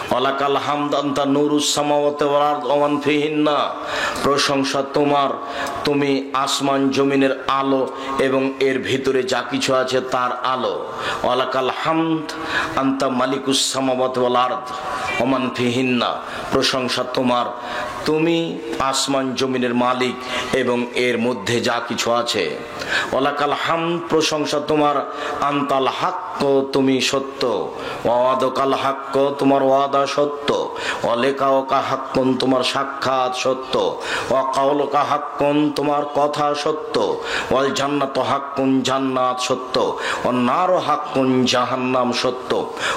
ওয়ালাকাল হামদ আনতা নূরুস সামাওয়াতি ওয়াল আরদ ওয়া মান ফিহিন্না। প্রশংসা তোমার, তুমি আসমান জমিনের আলো এবং এর ভিতরে যা কিছু আছে তার আলো। ওয়ালাকাল হামদ আনতা মালিকুস সামাওয়াতি ওয়াল আরদ ওয়া মান ফিহিন্না। প্রশংসা তোমার, তুমি আসমান জমিনের মালিক এবং এর মধ্যে যা কিছু আছে। ওয়ালাকাল হামদ, প্রশংসা তোমার, আনতাল হাক্ক, তুমি সত্য, ওয়াদাকাল হাক্ক, তোমার ওয়াদা সত্য, ওয়ালিকাওকা হাক্কুন, তোমার সাক্ষাৎ সত্য, ওয়া কাওলুকা হাক্কুন, তোমার কথা সত্য, ওয়াল জান্নাতু হাক্কুন, জান্নাত সত্য, ওয়ান নারু হাক্কুন, জাহান্নাম সত্য,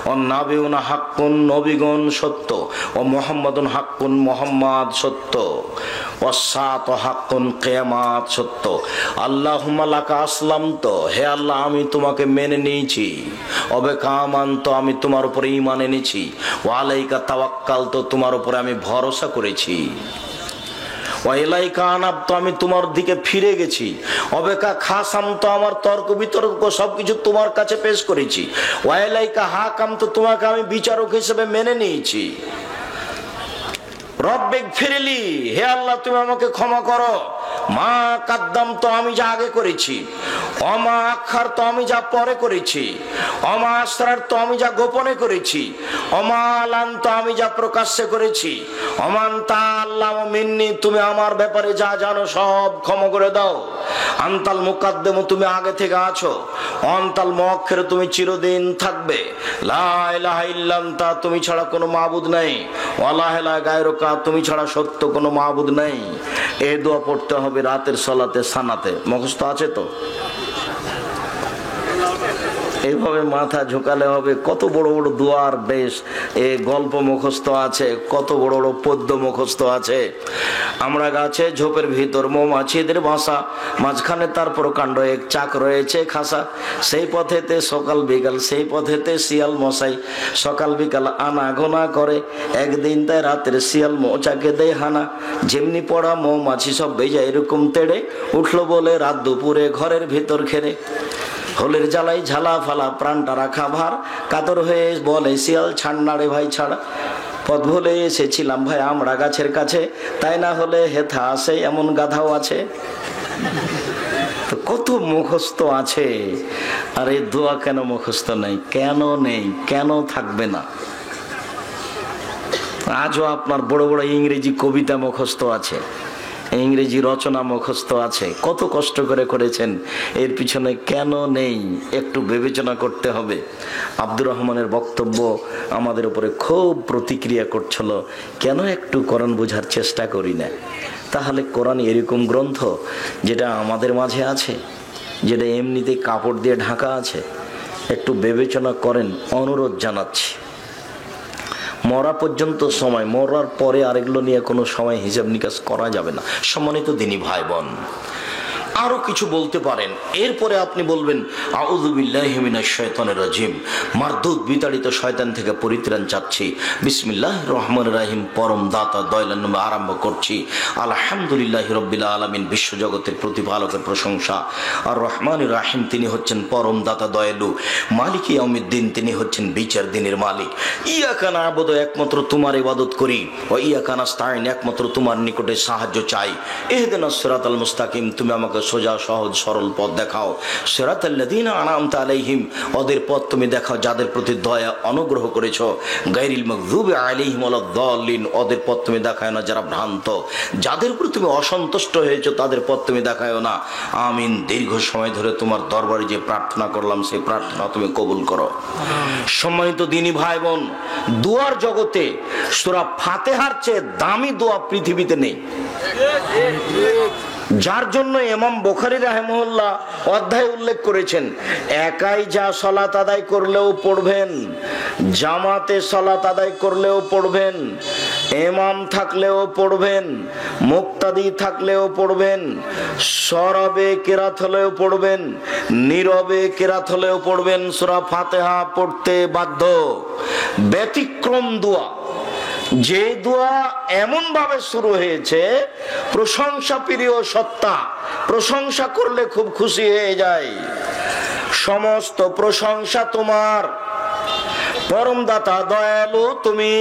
ওয়ান নাবিয়ুনা হাক্কুন, নবীগণ সত্য, ও মুহাম্মাদুন হাক্কুন, মুহাম্মদ সত্য, ওয়াসসাতু হাক্কুন, কিয়ামত সত্য। আল্লাহুম্মা লাকা আসলামতু, হে আল্লাহ আমি তোমাকে মেনে নিয়েছি। ওয়াবিকা আমানতু, আমি তোমার উপরে ঈমান এনেছি। ওয়া আলাইকা তাওয়াক্কালতু, তোমার উপরে আমি ভরসা করেছি। ওয়া ইলাইকা আনাবতু, আমি তোমার দিকে ফিরে গেছি। ওয়াবিকা খাসামতু, আমার তর্ক বিতর্ক সবকিছু তোমার কাছে পেশ করেছি। ওয়া ইলাইকা হাকামতু, তোমাকে আমি বিচারক হিসেবে মেনে নিয়েছি। রব্বিক ফিরলি, হে আল্লাহ তুমি আমাকে ক্ষমা করো। মা কাদ্দাম, তো আমি যা আগে করেছি। অমা আখার, তো আমি যা পরে করেছি। অমা আসরার, তো আমি যা গোপনে করেছি। অমা আলান, তো আমি যা প্রকাশ্যে করেছি। অমান তা আল্লাহ মিন্নি, তুমি আমার ব্যাপারে যা জানো সব ক্ষমা করে দাও। আনতাল মুকাদ্দেম, তুমি আগে থেকে আছো। অন্তাল মুআখির, তুমি চিরদিন থাকবে। লা ইলাহা ইল্লা আনতা, তুমি ছাড়া কোনো মাবুদ নাই। ওয়ালা ইলাহা গায়রুকা, তুমি ছাড়া সত্য কোনো মাবুদ নাই। এই দোয়া পড়তে হবে রাতের সালাতে সানাতে। মুখস্থ আছে তো? এইভাবে মাথা ঝুঁকালে হবে। কত বড় বড় দোয়ার দেশ, এ গল্প মুখস্থ আছে, কত বড় বড় পদ্য মুখস্থ আছে। আমরা গাছে ঝোপের ভিতর মৌমাছিদের বাসা, মাঝখানে তার প্রকাণ্ড এক চাক রয়েছে খাসা। সেই পথেতে সকাল বিকাল, সেই পথেতে শিয়াল মশাই সকাল বিকাল আনা গোনা করে। একদিন তাই রাতের শিয়াল মৌচাকে দেয় হানা। যেমনি পড়া মৌমাছি সব বেজা এরকম তেড়ে উঠলো বলে রাত দুপুরে ঘরের ভিতর ঘেরে। হোলের জ্বালাই ঝালা ফালা, প্রাণটা রাখা ভার, কাতর হয়ে বলে শিয়াল ছাড় না রে ভাই ছাড়। পথ ভুলে এসেছিলাম ভাই আমরা গাছের কাছে, তাই না হলে হেথা আসে এমন গাধাও আছে। তো কত মুখস্থ আছে। আর এই দোয়া কেন মুখস্থ নেই? কেন নেই? কেন থাকবে না? আজও আপনার বড় বড় ইংরেজি কবিতা মুখস্থ আছে। ইংরেজি রচনা মুখস্থ আছে, কত কষ্ট করে করেছেন, এর পিছনে কেন নেই একটু বিবেচনা করতে হবে। আব্দুর রহমানের বক্তব্য আমাদের উপরে খুব প্রতিক্রিয়া করছিল, কেন একটু কোরআন বোঝার চেষ্টা করি না। তাহলে কোরআন এরকম গ্রন্থ যেটা আমাদের মাঝে আছে, যেটা এমনিতেই কাপড় দিয়ে ঢাকা আছে, একটু বিবেচনা করেন, অনুরোধ জানাচ্ছি। মরা পর্যন্ত সময়, মরার পরে আরেকগুলো নিয়ে কোনো সময় হিসাব নিকাশ করা যাবে না। সম্মানিত দিনী ভাই বোন, আরো কিছু বলতে পারেন, এরপরে আপনি বলবেন আউযু বিল্লাহি মিনাশ শাইতানির রাজিম, মারদুদ বিতাড়িত শয়তান থেকে পরিত্রাণ চাচ্ছি, বিসমিল্লাহির রহমানির রহিম, পরম দাতা দয়ালুর নামে আরম্ভ করছি, আলহামদুলিল্লাহি রাব্বিল আলামিন, বিশ্বজগতের প্রতিপালকের প্রশংসা। আর রহমানির রহিম, তিনি হচ্ছেন পরম দাতা দয়ালু, মালিক ইয়াউমিদ্দিন, তিনি হচ্ছেন বিচার দিনের মালিক। ইয়াকা না'বুদু, একমাত্র তোমার ইবাদত করি, ওয়া ইয়াকা নাস্তাইন, একমাত্র তোমার নিকটে সাহায্য চাই। ইহদিনাস সিরাতাল মুস্তাকিম, তুমি আমাকে সোজা সহজ সরল পথ দেখাও। সিরাতাল্লাযীনা আনআমতা আলাইহিম, ওদের পথ তুমি দেখাও যাদের প্রতি দয়া অনুগ্রহ করেছো। গায়রিল মাগযুবি আলাইহিম ওয়ালাদ-দাল্লিন, ওদের পথ তুমি দেখাও না যারা ভ্রান্ত, যাদের উপর তুমি অসন্তুষ্ট হয়েছো তাদের পথ তুমি দেখাও না। আমিন। দীর্ঘ সময় ধরে তোমার দরবারে যে প্রার্থনা করলাম, সেই প্রার্থনা তুমি কবুল করো। সম্মানিত দিনী ভাই বোন, দোয়ার জগতে সূরা ফাতিহার চেয়ে দামি দোয়া পৃথিবীতে নেই, যার জন্য ইমাম বুখারী রাহিমাহুল্লাহ অধ্যায় উল্লেখ করেছেন, একাই যা সালাত আদায় করলেও পড়বেন, জামাতে সালাত আদায় করলেও পড়বেন, ইমাম থাকলেও পড়বেন, মুক্তাদি থাকলেও পড়বেন, সরবে কেরাত হলেও পড়বেন, নীরবে কেরাত হলেও পড়বেন, সূরা ফাতিহা পড়তে বাধ্য। ব্যতিক্রম দোয়া, যে দোয়া এমন ভাবে শুরু হয়েছে, প্রশংসা প্রিয় সত্তা, প্রশংসা করলে খুব খুশি হয়ে যায়। সমস্ত প্রশংসা তোমার, পরম দাতা দয়ালু তুমি,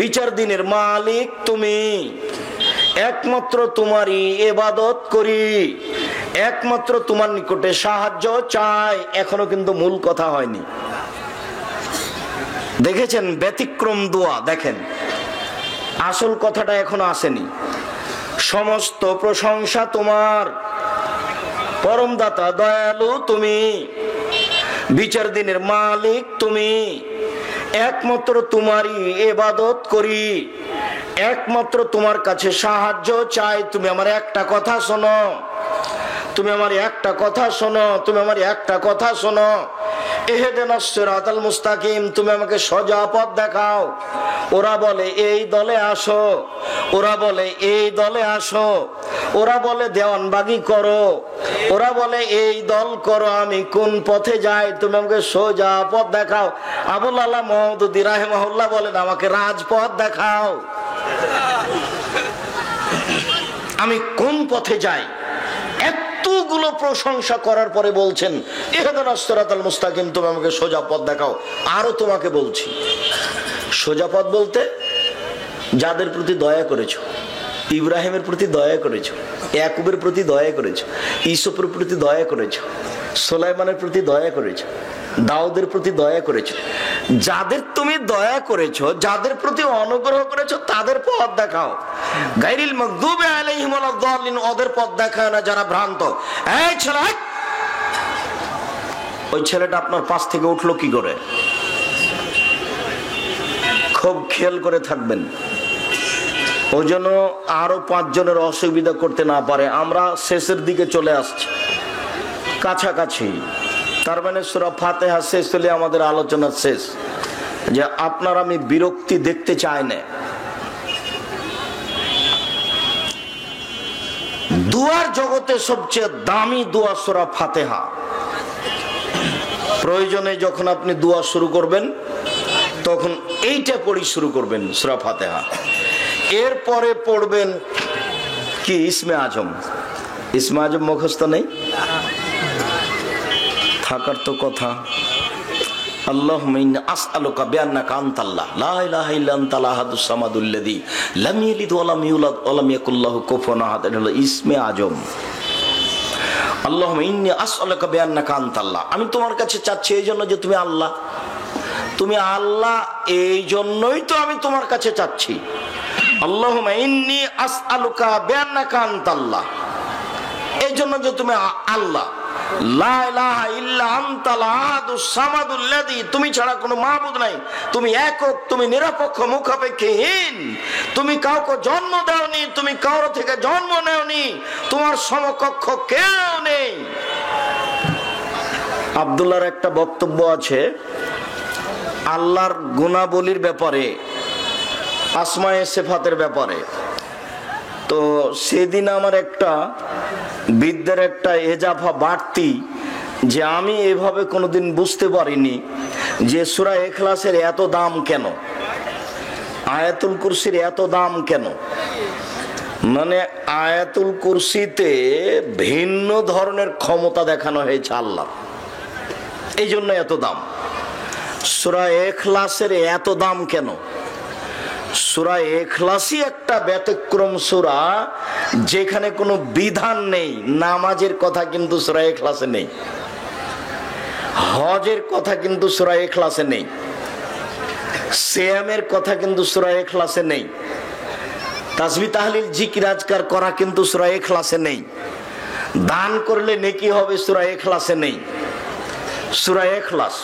বিচার দিনের মালিক তুমি, একমাত্র তোমারই ইবাদত করি, একমাত্র তোমার নিকটে সাহায্য চাই। এখনো কিন্তু মূল কথা হয়নি, দেখেছেন? ব্যতিক্রম দোয়া, দেখেন আসল কথাটা এখনো আসেনি। সমস্ত প্রশংসা তোমার, পরম দাতা দয়ালু তুমি, বিচার দিনের মালিক তুমি, একমাত্র তোমারই ইবাদত করি, একমাত্র তোমার কাছে সাহায্য চাই। তুমি আমার একটা কথা শোনো, তুমি আমার একটা কথা শোনো, তুমি আমার একটা কথা শোনো। ইহদিনাস সিরাতাল মুস্তাকিম, তুমি আমাকে সোজা পথ দেখাও। ওরা বলে এই দলে আসো, ওরা বলে এই দলে আসো, ওরা বলে দেওয়ানবাগি করো, ওরা বলে এই দল করো, আমি কোন পথে যাই? তুমি আমাকে সোজা পথ দেখাও। আবুল আলা মওদুদী রাহিমাহুল্লাহ বলেন, আমাকে রাজপথ দেখাও, আমি কোন পথে যাই? এতগুলো প্রশংসা করার পরে বলছেন ইহদিনাস সিরাতাল মুস্তাকিম, তুমি আমাকে সোজা পথ দেখাও। আরো তোমাকে বলছি, সোজা পথ বলতে যাদের প্রতি দয়া করেছো, ইব্রাহিমের প্রতি দয়া করেছো, ইয়াকুবের প্রতি দয়া করেছো, ইউসুফের প্রতি দয়া করেছো, সুলাইমানের প্রতি দয়া করেছো, দাউদের প্রতি দয়া করেছো, যাদের তুমি দয়া করেছো, যাদের প্রতি অনুগ্রহ করেছো, তাদের পথ দেখাও। গায়রিল মাগদুবি আলাইহিম ওয়ালাদ-দাল্লিন, ওদের পথ দেখায় না যারা ভ্রান্ত। এই ছেলে, ওই ছেলেটা আপনার পাশ থেকে উঠলো কি করে? খুব খেয়াল করে থাকবেন, ওই জন্য আরো 5 জনের অসুবিধা করতে না পারে। আমরা শেষের দিকে চলে আসছি, কাছাকাছি। তার মানে সূরা ফাতিহা শেষ হলে আমাদের আলোচনা শেষ। যে আপনার আমি বিরক্তি দেখতে চাই না। দুয়ার জগতে সবচেয়ে দামি দোয়া সূরা ফাতিহা। প্রয়োজনে যখন আপনি দোয়া শুরু করবেন, তখন এইটা পড়ি শুরু করবেন, সূরা ফাতিহা। এরপরে পড়বেন কি? ইসমে আজম। ইসমে আজম মুখস্থ নেই? থাকার তো কথা। আল্লাহুম্মা ইন্নী আসআলুকা বিআন্নাকা আনতাল্লাহ লা ইলাহা ইল্লা আনতাল আহাদুস সামাদুল্লাযী লাম ইয়ালিদ ওয়া লাম ইউলাদ ওয়া লাম ইয়াকুল লাহু কুফুওয়ান আহাদ। এটা হলো ইসমে আজম। আল্লাহুম্মা ইন্নী আসআলুকা বিআন্নাকা আনতাল্লাহ, আমি তোমার কাছে চাচ্ছি এই জন্য যে তুমি আল্লাহ। তুমি আল্লাহ, এই জন্যই তো আমি তোমার কাছে চাচ্ছি। আল্লাহুম্মা ইন্নী আসআলুকা বিআন্নাকা আনতাল্লাহ, এই জন্য যে তুমি আল্লাহ, লা ইলাহা ইল্লা আনতাল আহাদুস সামাদুল্লাযী, তুমি ছাড়া কোনো মাবুদ নাই, তুমি একক, তুমি নিরপেক্ষ মুখাপেক্ষীহীন, তুমি কাউকে জন্ম দাওনি, তুমি কারো থেকে জন্ম নেওনি, তোমার সমকক্ষ কেউ নেই। আব্দুল্লাহর একটা বক্তব্য আছে আল্লাহর গুণাবলীর ব্যাপারে, আসমায়ে সিফাতের ব্যাপারে। তো সেদিন আমার একটা বিদ্যার একটা এজাফা বাড়তি, যে আমি এভাবে কোনোদিন বুঝতে পারিনি যে সূরা ইখলাসের এত দাম কেন, আয়াতুল কুরসির এত দাম কেন। মানে আয়াতুল কুরসিতে ভিন্ন ধরনের ক্ষমতা দেখানো হয়েছে আল্লাহ, এই জন্য এত দাম। সূরা ইখলাসের এত দাম কেন? সূরা ইখলাসই একটা ব্যতিক্রম সূরা, যেখানে কোনো বিধান নেই। নামাজের কথা কিন্তু সূরা ইখলাসে নেই, হজের কথা কিন্তু সূরা ইখলাসে নেই, সিয়ামের কথা কিন্তু সূরা ইখলাসে নেই, তাসবিহ তাহলিল জিকির আজকার করা কিন্তু সূরা ইখলাসে নেই, দান করলে নেকি হবে সূরা ইখলাসে নেই। সূরা ইখলাস,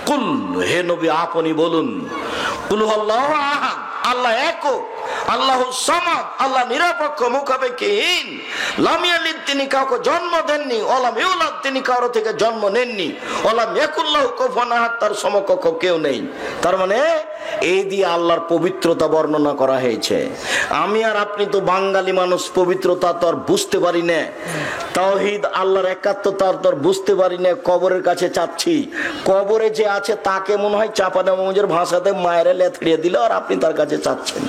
কুল, হে নবী আপনি বলুন, কুল হুয়াল্লাহু আহাদ, আল্লাহ একক, আল্লাহুস সামাদ, আল্লাহ নিরপেক্ষ মুখাপেক্ষীহীন, লাম ইয়ালিদ, তিনি কাউকে জন্ম দেননি, ওয়ালাম ইউলাদ, তিনি কারো থেকে জন্ম নেননি, ওয়ালাম ইয়াকুল লাহু কুফুয়ান আহাদ, তার সমকক্ষ কেউ নেই। তার মানে এই দিয়ে আল্লাহর পবিত্রতা বর্ণনা করা হয়েছে। আমি আর আপনি তো বাঙালি মানুষ, পবিত্রতা তো আর বুঝতে পারি না, তাওহীদ আল্লাহর একাত্মতা তো আর বুঝতে পারি না। কবরের কাছে চাচ্ছি, কবরে যে আছে তাকে মনে হয় চাপানামুজের ভাষাতে মায়ের লেথড়িয়ে দিল, আর আপনি তার কাছে চাচ্ছেন।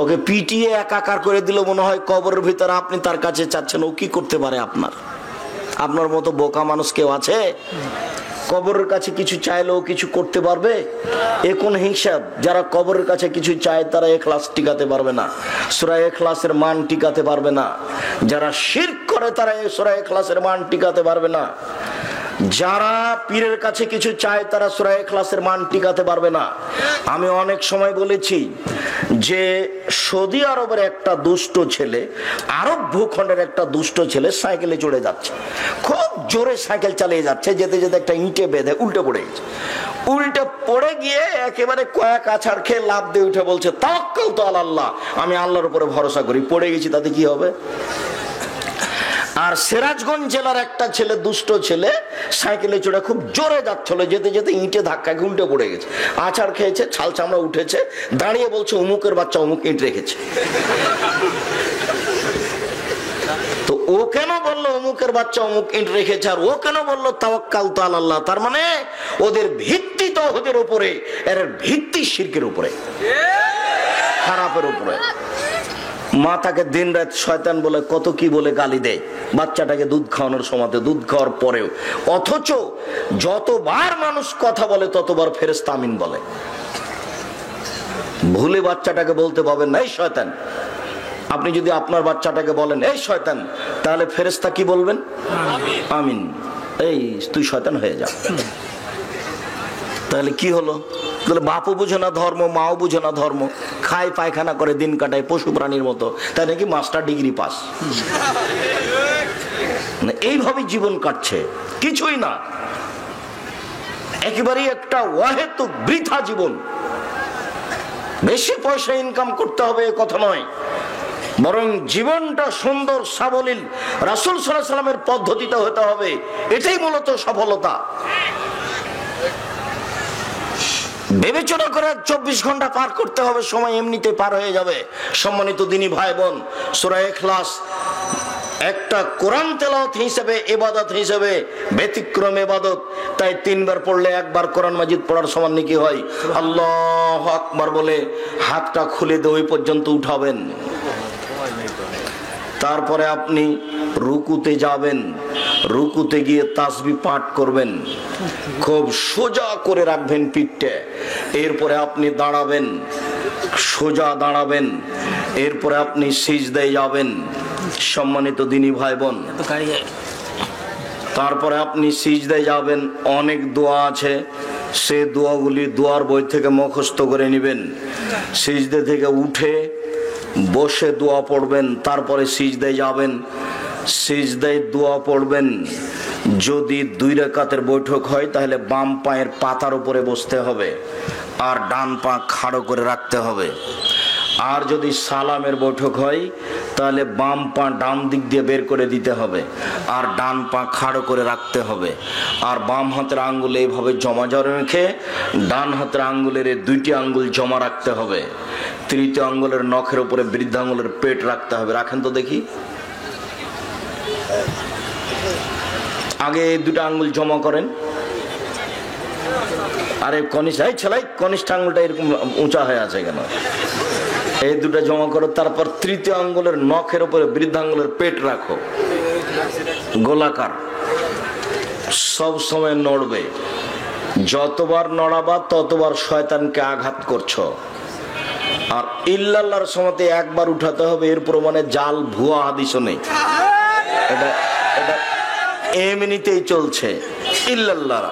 ওকে পিটিয়ে একাকার করে দিল মনে হয় কবরের ভিতরে, আপনি তার কাছে চাচ্ছেন। ও কি করতে পারে? আপনার মতো বোকা মানুষ কেউ আছে? কবরের কাছে কিছু চাইলেও কিছু করতে পারবে? এ কোন হিসাব? যারা কবরের কাছে কিছু চায় তারা ইখলাস টিকাতে পারবে না, সূরা ইখলাসের মান টিকাতে পারবে না। যারা শিরক করে তারা সূরা ইখলাসের মান টিকাতে পারবে না। যারা পীরের কাছে কিছু চায় তারা সূরা ইখলাসের মান টিকাতে পারবে না। আমি অনেক সময় বলেছি যে সৌদি আরবের একটা দুষ্ট ছেলে, আরব ভূখণ্ডের একটা দুষ্ট ছেলে সাইকেলে চড়ে যাচ্ছে, খুব জোরে সাইকেল চালিয়ে যাচ্ছে, যেতে যেতে একটা ইঁটে বেঁধে উল্টে পড়ে গেছে। উল্টে পড়ে গিয়ে একেবারে কয়েক আছাড় খেয়ে লাফ দিয়ে উঠে বলছে, তাওয়াক্কালতু আলাল্লাহ, আমি আল্লাহর উপরে ভরসা করি। পড়ে গেছি, তাতে কি হবে? আর সিরাজগঞ্জ জেলার একটা ছেলে, দুষ্ট ছেলে, সাইকেলে চড়ে খুব জোরে যাচ্ছিল, যেতে যেতে ইঁটে ধাক্কা খেয়ে উল্টে পড়ে গেছে, আছাড় খেয়েছে, ছাল চামড়া উঠেছে, দাঁড়িয়ে বলছে অমুকের বাচ্চা অমুক ইঁট রেখেছে। তো ও কেন বললো অমুকের বাচ্চা অমুক ইঁট রেখেছে, আর ও কেন বললো তাওয়াক্কালতু আলাল্লাহ? তার মানে ওদের ভিত্তি তাওহীদের উপরে, এর ভিত্তি শিরকের উপরে, খারাপের উপরে। মাতাকে দিন রাত শয়তান বলে, কত কি বলে গালি দেয়, বাচ্চাটাকে দুধ খাওয়ানোর সময়, দুধ খাওয়ার পরেও। অথচ যতবার মানুষ কথা বলে ততবার ফেরেশতা আমিন বলে। ভুলে বাচ্চাটাকে বলতে পাবেন না এই শয়তান। আপনি যদি আপনার বাচ্চাটাকে বলেন এই শয়তান, তাহলে ফেরেশতা কি বলবেন? আমিন, এই তুই শয়তান হয়ে যা। তাহলে কি হলো? বাপও বুঝে না ধর্ম, মাও বুঝে না ধর্ম, খায় পায়খানা করে দিন কাটায় পশু প্রাণীর মতো, তাই নাকি মাস্টার ডিগ্রি পাস। এইভাবে জীবন কাটছে, কিছুই না, একেবারেই একটা অহেতুক বৃথা জীবন। বেশি পয়সা ইনকাম করতে হবে এ কথা নয়, বরং জীবনটা সুন্দর সাবলীল রাসূল সাল্লাল্লাহু আলাইহি ওয়াসাল্লামের পদ্ধতিতে হতে হবে। এটাই মূলত সফলতা। বিবেচনা করে 24 ঘন্টা পার করতে হবে, সময় এমনিতে পার হয়ে যাবে। সম্মানিত দিনী ভাই বোন, সূরা ইখলাস একটা কোরআন তেলাওয়াত হিসেবে, ইবাদত হিসেবে ব্যতিক্রম ইবাদত। তাই 3 বার পড়লে 1 বার কোরআন মাজিদ পড়ার সমান নাকি হয়। আল্লাহু আকবার বলে হাতটা খুলে দিয়ে ওই পর্যন্ত উঠাবেন, তারপরে আপনি রুকুতে যাবেন, রুকুতে গিয়ে তাসবিহ পাঠ করবেন, খুব সোজা করে রাখবেন পিঠটা। এরপরে আপনি দাঁড়াবেন, সোজা দাঁড়াবেন, এরপরে আপনি সিজদায় যাবেন। সম্মানিত দিনী ভাই বোন, তারপরে আপনি সিজদায় যাবেন। অনেক দোয়া আছে, সে দোয়াগুলি দোয়ার বই থেকে মুখস্থ করে নেবেন। সিজদে থেকে উঠে বসে দোয়া পড়বেন, তারপরে সিজদায় যাবেন, সিজদায় দোয়া পড়বেন। যদি 2 রাকাতের বৈঠক হয় তাহলে বাম পায়ের পাতার উপরে বসতে হবে আর ডান পা খাড়ো করে রাখতে হবে। আর যদি সালামের বৈঠক হয় তাহলে বাম পা ডান দিক দিয়ে বের করে দিতে হবে আর ডান পা খাড়ো করে রাখতে হবে। আর বাম হাতের আঙ্গুল এইভাবে জমা রেখে ডান হাতের আঙ্গুলের 2টি আঙ্গুল জমা রাখতে হবে। 3য় আঙ্গুলের নখের উপরে বৃদ্ধাঙ্গুলের পেট রাখতে হবে। রাখেন তো দেখি। আগে এই 2টা আঙ্গুল জমা করেন। আরে কনিষ্ঠ আঙ্গুলটা এরকম উঁচা হয়ে আছে কেন? এই 2টা জমা করো। তারপর 3য় আঙ্গুলের নখের উপরে বৃদ্ধাঙ্গুলের পেট রাখো, গোলাকার। সব সময় নড়বে। যতবার নড়াবা ততবার শয়তানকে আঘাত করছো। আর ইল্লাল্লাহর সময়তে একবার উঠাতে হবে, এর প্রমাণে জাল ভুয়া হাদিসও নেই। এটা এমনিতেই চলছে। ইল্লাল্লাহ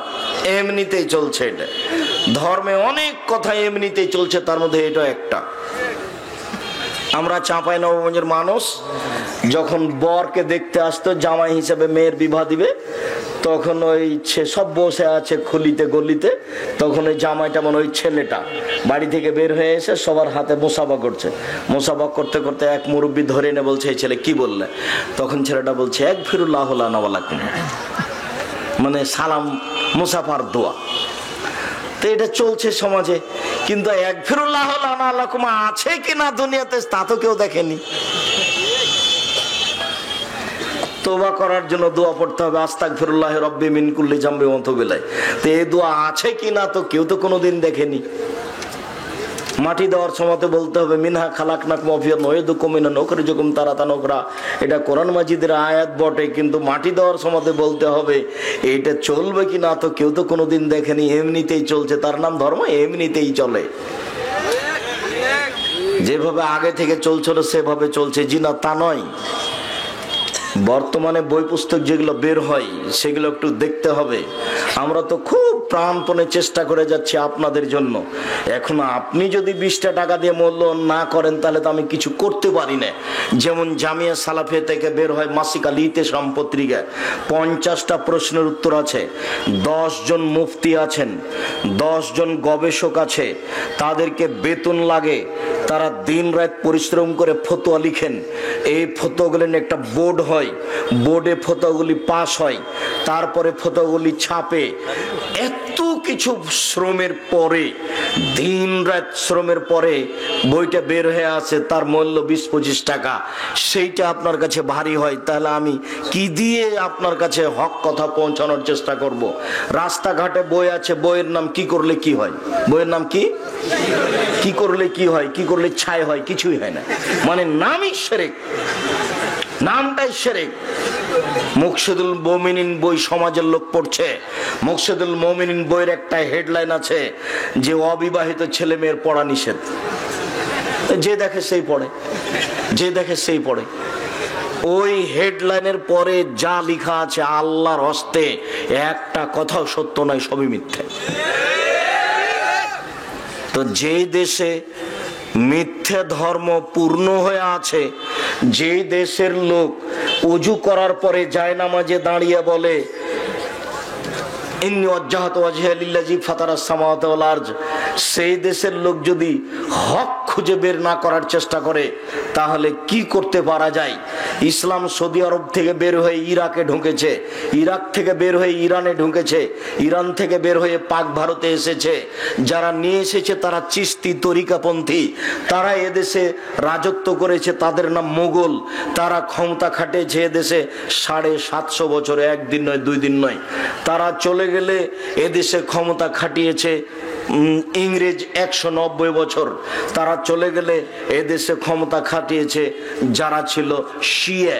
এমনিতেই চলছে। এটা ধর্মে অনেক কথা এমনিতেই চলছে, তার মধ্যে এটা একটা। আমরা চাঁপাইনবাবগঞ্জের মানুষ, যখন বরকে দেখতে আসতো জামাই হিসেবে মেয়ের বিবাহ দিবে, তখন ওই সব বসে আছে খুলিতে গলিতে, তখন ওই জামাইটা মানে ওই ছেলেটা বাড়ি থেকে বের হয়ে এসে সবার হাতে মোসাফা করছে। মোসাফা করতে করতে এক মুরব্বি ধরে এনে বলছে, এই ছেলে কি বললে? তখন ছেলেটা বলছে, এক ফিরুল্লাহ নাওয়ালাকুম, মানে সালাম মুসাফার দোয়া। তো এটা চলছে সমাজে, কিন্তু এক ফিরুল্লাহ আছে কিনা দুনিয়াতে তা তো কেউ দেখেনি। তওবা করার জন্য দোয়া পড়তে হবে, আস্তাগফিরুল্লাহ রব্বি মিন কুল্লি জামবি ওয়া আতুবু ইলাইহি। তো এই দোয়া আছে কিনা তো কেউ তো কোনোদিন দেখেনি। মাটি দেওয়ার সময়তে বলতে হবে, মিনহা খালাকনাকুম ওয়া ফিহা নুঈদুকুম মিনহা নুখরিজুকুম তারাতান উখরা। এটা কোরআন মাজিদের আয়াত বটে, কিন্তু মাটি দেওয়ার সময়তে বলতে হবে। এইটা চলবে কিনা তো কেউ তো কোনোদিন দেখেনি। এমনিতেই চলছে, তার নাম ধর্ম, এমনিতেই চলে। যেভাবে আগে থেকে চলছিল সেভাবে চলছে। জি না, তা নয়। বর্তমানে বই পুস্তক যেগুলো বের হয় সেগুলো একটু দেখতে হবে। আমরা তো খুব প্রাণপণে চেষ্টা করে যাচ্ছি আপনাদের জন্য। এখন আপনি যদি 20টা টাকা দিয়ে মূল্যায়ন না করেন তাহলে তো আমি কিছু করতে পারি না। যেমন জামিয়া সালাফিয়া থেকে বের হয় মাসিক আল ইতিসাম পত্রিকা, 50টা প্রশ্নের উত্তর আছে। 10 জন মুফতি আছেন, 10 জন গবেষক আছে, তাদেরকে বেতন লাগে, তারা দিন রাত পরিশ্রম করে ফতোয়া লিখেন। এই ফতোয়াগুলি নিয়ে একটা বোর্ড হয়, বোর্ডে ফতোয়াগুলি পাস হয়, তারপরে ফতোয়াগুলি ছাপে। এত কিছু শ্রমের পরে, দিন রাত শ্রমের পরে বইটা বের হয়ে আছে, তার মূল্য 20-25 টাকা। সেইটা আপনার কাছে ভারী হয়, তাহলে আমি কি দিয়ে আপনার কাছে হক কথা পৌঁছানোর চেষ্টা করব? রাস্তাঘাটে বই আছে, বইয়ের নাম কি করলে কি হয়? বইয়ের নাম কি? কি করলে কি হয়, কি করলে ছাই হয়? কিছুই হয় না। মানে নামই শিরক, নামটাই শিরক। মুকশিদুল মুমিনিন বই সমাজের লোক পড়ছে। মুকশিদুল মুমিনিন বইয়ের একটা হেডলাইন আছে যে অবিবাহিত ছেলে মেয়ের পড়া নিষেধ। যে দেখে সেই পড়ে, যে দেখে সেই পড়ে। ওই হেডলাইনের পরে যা লেখা আছে আল্লাহর হস্তে একটা কথাও সত্য নয়, সবই মিথ্যে। তো যে দেশে মিথ্যে ধর্ম পূর্ণ হয়ে আছে, যে দেশের লোক ওযু করার পরে জায়নামাজে দাঁড়িয়ে বলে ইন্নী ওয়াজ্জাহতু ওয়াজহিয়া লিল্লাযী ফাতারাস সামাওয়াতি ওয়াল আরজ, সেই দেশের লোক যদি হক খুঁজে বের না করার চেষ্টা করে তাহলে কি করতে পারা যায়? ইসলাম সৌদি আরব থেকে বের হয়ে ইরাকে ঢুকেছে, ইরাক থেকে বের হয়ে ইরানে ঢুকেছে, ইরান থেকে বের হয়ে পাক ভারতে এসেছে। যারা নিয়ে এসেছে তারা চিশতি তরিকাপন্থী, তারা এদেশে রাজত্ব করেছে, তাদের নাম মোগল। তারা ক্ষমতা খাটিয়েছে এদেশে 750 বছরে, একদিন নয় 2 দিন নয়। তারা চলে গেলে এদেশে ক্ষমতা খাটিয়েছে ইংরেজ 190 বছর তারা চলে গেলে এদেশে ক্ষমতা খাটিয়েছে যারা ছিল শিয়া।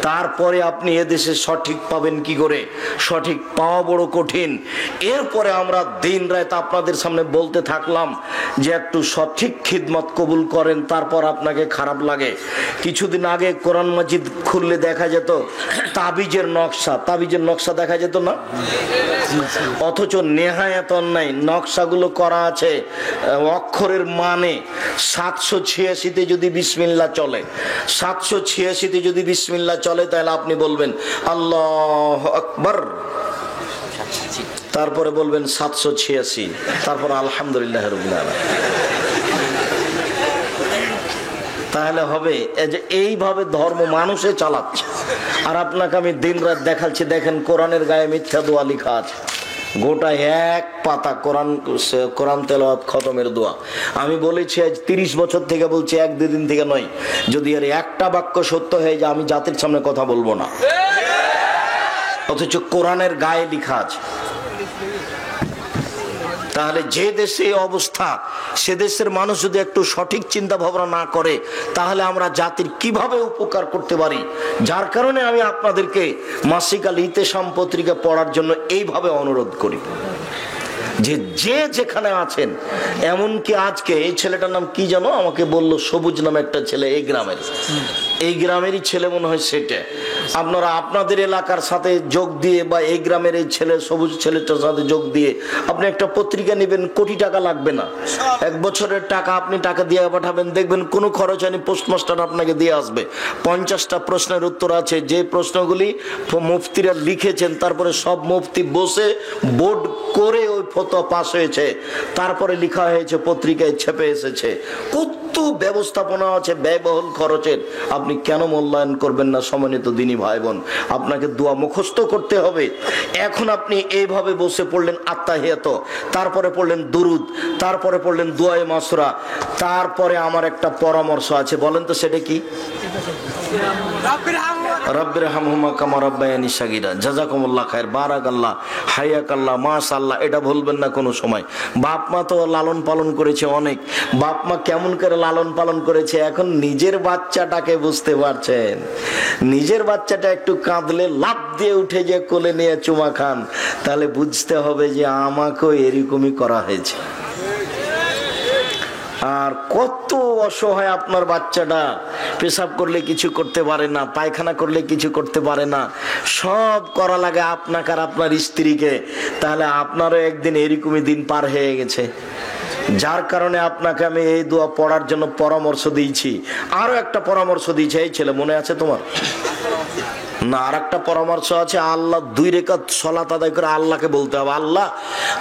তারপরে আপনি এদেশে সঠিক পাবেন কি করে? সঠিক পাওয়া বড় কঠিন। এরপরে আমরা দিন রাত আপনাদের সামনে বলতে থাকলাম যে একটু সঠিক খিদমত কবুল করেন, তারপর আপনাকে খারাপ লাগে। কিছুদিন আগে কোরআন মাজিদ খুললে দেখা যেত তাবিজের নকশা দেখা যেত না? অথচ নেহায়াত অন্যায় নকশাগুলো করা আছে অক্ষরের মানে। 786-তে যদি বিসমিল্লাহ চলে, 786-তে যদি বিসমিল্লাহ চলে, তাহলে আপনি বলবেন আল্লাহু আকবার, তারপরে বলবেন 786, তারপর আলহামদুলিল্লাহ রাব্বিল আলামিন। তাহলে হবে যে এইভাবে ধর্ম মানুষে চালাচ্ছে। আর আপনাকে আমি দিন রাত দেখাচ্ছি, দেখেন কোরআনের গায়ে মিথ্যা দোয়া লেখা আছে, গোটা এক পাতা কোরআন তেলাওয়াত খতমের দোয়া। আমি বলেছি আজ 30 বছর থেকে বলছি, 1-2 দিন থেকে নয়। যদি এর একটা বাক্য সত্য হয়ে যায় আমি জাতির সামনে কথা বলবো না। অথচ কোরআনের গায়ে লেখা আছে। তাহলে যে দেশে অবস্থা, সে দেশের মানুষ যদি একটু সঠিক চিন্তা ভাবনা না করে, তাহলে আমরা জাতির কিভাবে উপকার করতে পারি? যার কারণে আমি আপনাদেরকে মাসিক আল ইতেসাম পত্রিকা পড়ার জন্য এইভাবে অনুরোধ করি যে যেখানে আছেন। এমনকি আজকে এই ছেলেটার নাম কি জানো, আমাকে বললো সবুজ নামে একটা ছেলে, এই গ্রামেরই ছেলে মনে হয়। সেটা আপনারা আপনাদের এলাকার সাথে যোগ দিয়ে বা এই গ্রামের এই ছেলে, সবুজ ছেলেটার সাথে যোগ দিয়ে আপনি একটা পত্রিকা নেবেন, কোটি টাকা লাগবে না। 1 বছরের টাকা আপনি টাকা দিয়ে পাঠাবেন, দেখবেন কোনো খরচ হয়নি, পোস্টমাস্টার আপনাকে দিয়ে আসবে। 50টা প্রশ্নের উত্তর আছে, যে প্রশ্নগুলি মুফতিরা লিখেছেন, তারপরে সব মুফতি বসে বোর্ড করে ওই ফতোয়া পাস হয়েছে, তারপরে লেখা হয়েছে, পত্রিকায় ছেপে এসেছে। কত ব্যবস্থাপনা আছে ব্যয়বহুল খরচের, আপনি কেন মূল্যায়ন করবেন না? সম্মানিত দিনী ভাই বোন, আপনাকে দোয়া মুখস্থ করতে হবে। এখন আপনি এইভাবে বসে পড়লেন আত্তাহিয়াত, তারপরে পড়লেন দুরুদ, তারপরে পড়লেন দুআয়ে মাসুরা, তারপরে আমার একটা পরামর্শ আছে, বলেন তো সেটা কি? রব্বির হামহুমা কামা রাব্বায়ানি সাগীরা, জাযাকুমুল্লাহ খায়র, বারাকাল্লাহ, হায়াকাল্লাহ, মাশাআল্লাহ। এটা ভুলবেন না কোনো সময়। বাপ মা তো লালন পালন করেছে অনেক, বাপ মা কেমন করে লালন পালন করেছে, এখন নিজের বাচ্চাটাকে বুঝতে পারছেন। নিজের বাচ্চাটা একটু কাঁদলে লাফ দিয়ে উঠে যে কোলে নিয়ে চুমা খান, তাহলে বুঝতে হবে যে আমাকেও এরকমই করা হয়েছে। আর কত অসহায় আপনার বাচ্চাটা, পেশাব করলে কিছু করতে পারে না, পায়খানা করলে কিছু করতে পারে না, সব করা লাগে আপনাকে আর আপনার স্ত্রীকে। তাহলে আপনারও একদিন এরকমই দিন পার হয়ে গেছে। যার কারণে আপনাকে আমি এই দোয়া পড়ার জন্য পরামর্শ দিয়েছি। আরো একটা পরামর্শ দিয়েছি, এই ছেলে মনে আছে তোমার না? আর একটা পরামর্শ আছে, আল্লাহ 2 রাকাত সালাত আদায় করে আল্লাহকে বলতে হবে, আল্লাহ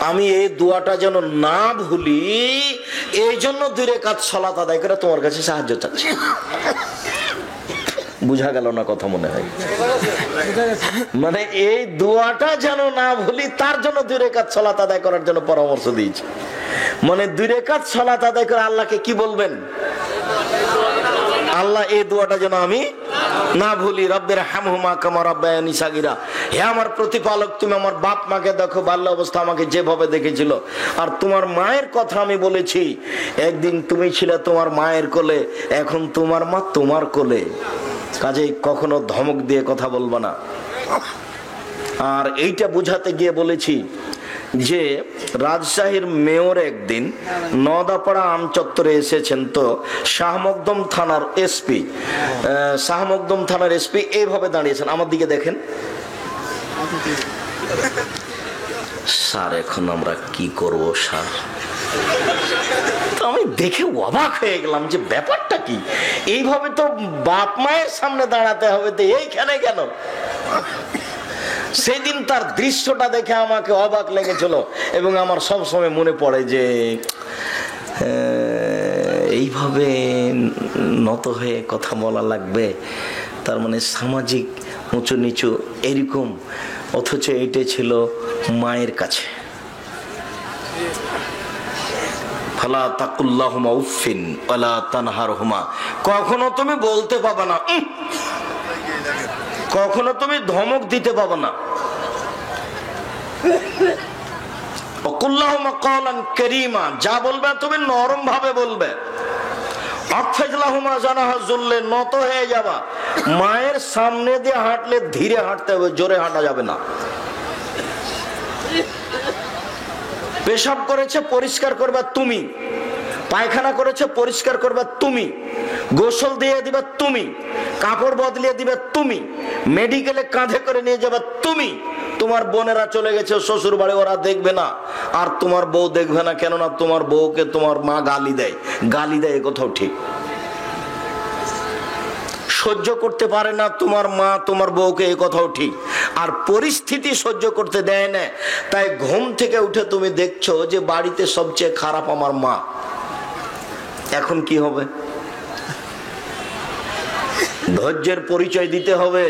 আমি এই দোয়াটা যেন না ভুলি, এই জন্য 2 রাকাত সালাত আদায় করে তোমার কাছে সাহায্য চাচ্ছি। বুঝা গেল না কথা? মনে হয় মানে এই দোয়াটা যেন না ভুলি, তার জন্য 2 রাকাত সালাত আদায় করার জন্য পরামর্শ দিয়েছি। মানে 2 রাকাত সালাত আদায় করে আল্লাহকে কি বলবেন? আল্লাহ এই দোয়াটা যেন আমি না ভুলি, রব্বির হামহুমা কামা রাব্বায়ানি সাগীরা। হে আমার প্রতিপালক, তুমি আমার বাপ মাকে দেখো, বাল্য অবস্থা আমাকে যেভাবে দেখেছিল। আর তোমার মায়ের কথা আমি বলেছি, একদিন তুমি ছিলে তোমার মায়ের কোলে, এখন তোমার মা তোমার কোলে। কাজেই কখনো ধমক দিয়ে কথা বলবো না। আর এইটা বুঝাতে গিয়ে বলেছি যে রাজশাহীর মেয়র একদিন নওদাপাড়া আমচত্বরে এসেছেন, তো শাহমকদম থানার এসপি এইভাবে দাঁড়িয়েছেন, আমার দিকে দেখেন। স্যার এখন আমরা কি করব স্যার? আমি দেখে অবাক হয়ে গেলাম যে ব্যাপারটা কি, এইভাবে তো বাপ মায়ের সামনে দাঁড়াতে হবে, তো এইখানে কেন? সেদিন তার দৃশ্যটা দেখে আমাকে অবাক লেগেছিল, এবং আমার সবসময় মনে পড়ে যে এইভাবে নত হয়ে কথা বলা লাগবে, তার মানে সামাজিক উঁচু নিচু এরকম। অথচ এইটা ছিল মায়ের কাছে। ফালা তাকুল্লাহুমা উফিন ওয়ালা তানহারহুমা, কখনো তুমি বলতে পাবা না, কখনো তুমি ধমক দিতে পাবো না। ওয়াকুল্লাহুমা ক্বালান কারীমা, যা বলবে তুমি নরম ভাবে বলবে। আফাজলাহুমা জানাহা যুল্লে, নত হয়ে যাবা। মায়ের সামনে দিয়ে হাঁটলে ধীরে হাঁটতে হবে, জোরে হাঁটা যাবে না। পেশাব করেছে পরিষ্কার করবে তুমি, পায়খানা করেছে পরিষ্কার করবে তুমি, গোসল দিয়ে দিবে তুমি, কাপড় বদলিয়ে দিবে তুমি, মেডিকেলে কাঁধে করে নিয়ে যাবে তুমি। তোমার বোনেরা চলে গেছে শ্বশুর বাড়ি, ওরা দেখবে না, আর তোমার বউ দেখবে না। কেননা তোমার বউকে তোমার মা গালি দেয়, গালি দেয়, এ কথাও ঠিক। সহ্য করতে পারে না তোমার মা তোমার বউকে, এ কথাও ঠিক। আর পরিস্থিতি সহ্য করতে দেয় না, তাই ঘুম থেকে উঠে তুমি দেখছো যে বাড়িতে সবচেয়ে খারাপ আমার মা। এখন কি হবে? ধৈর্যের পরিচয় দিতে হবে।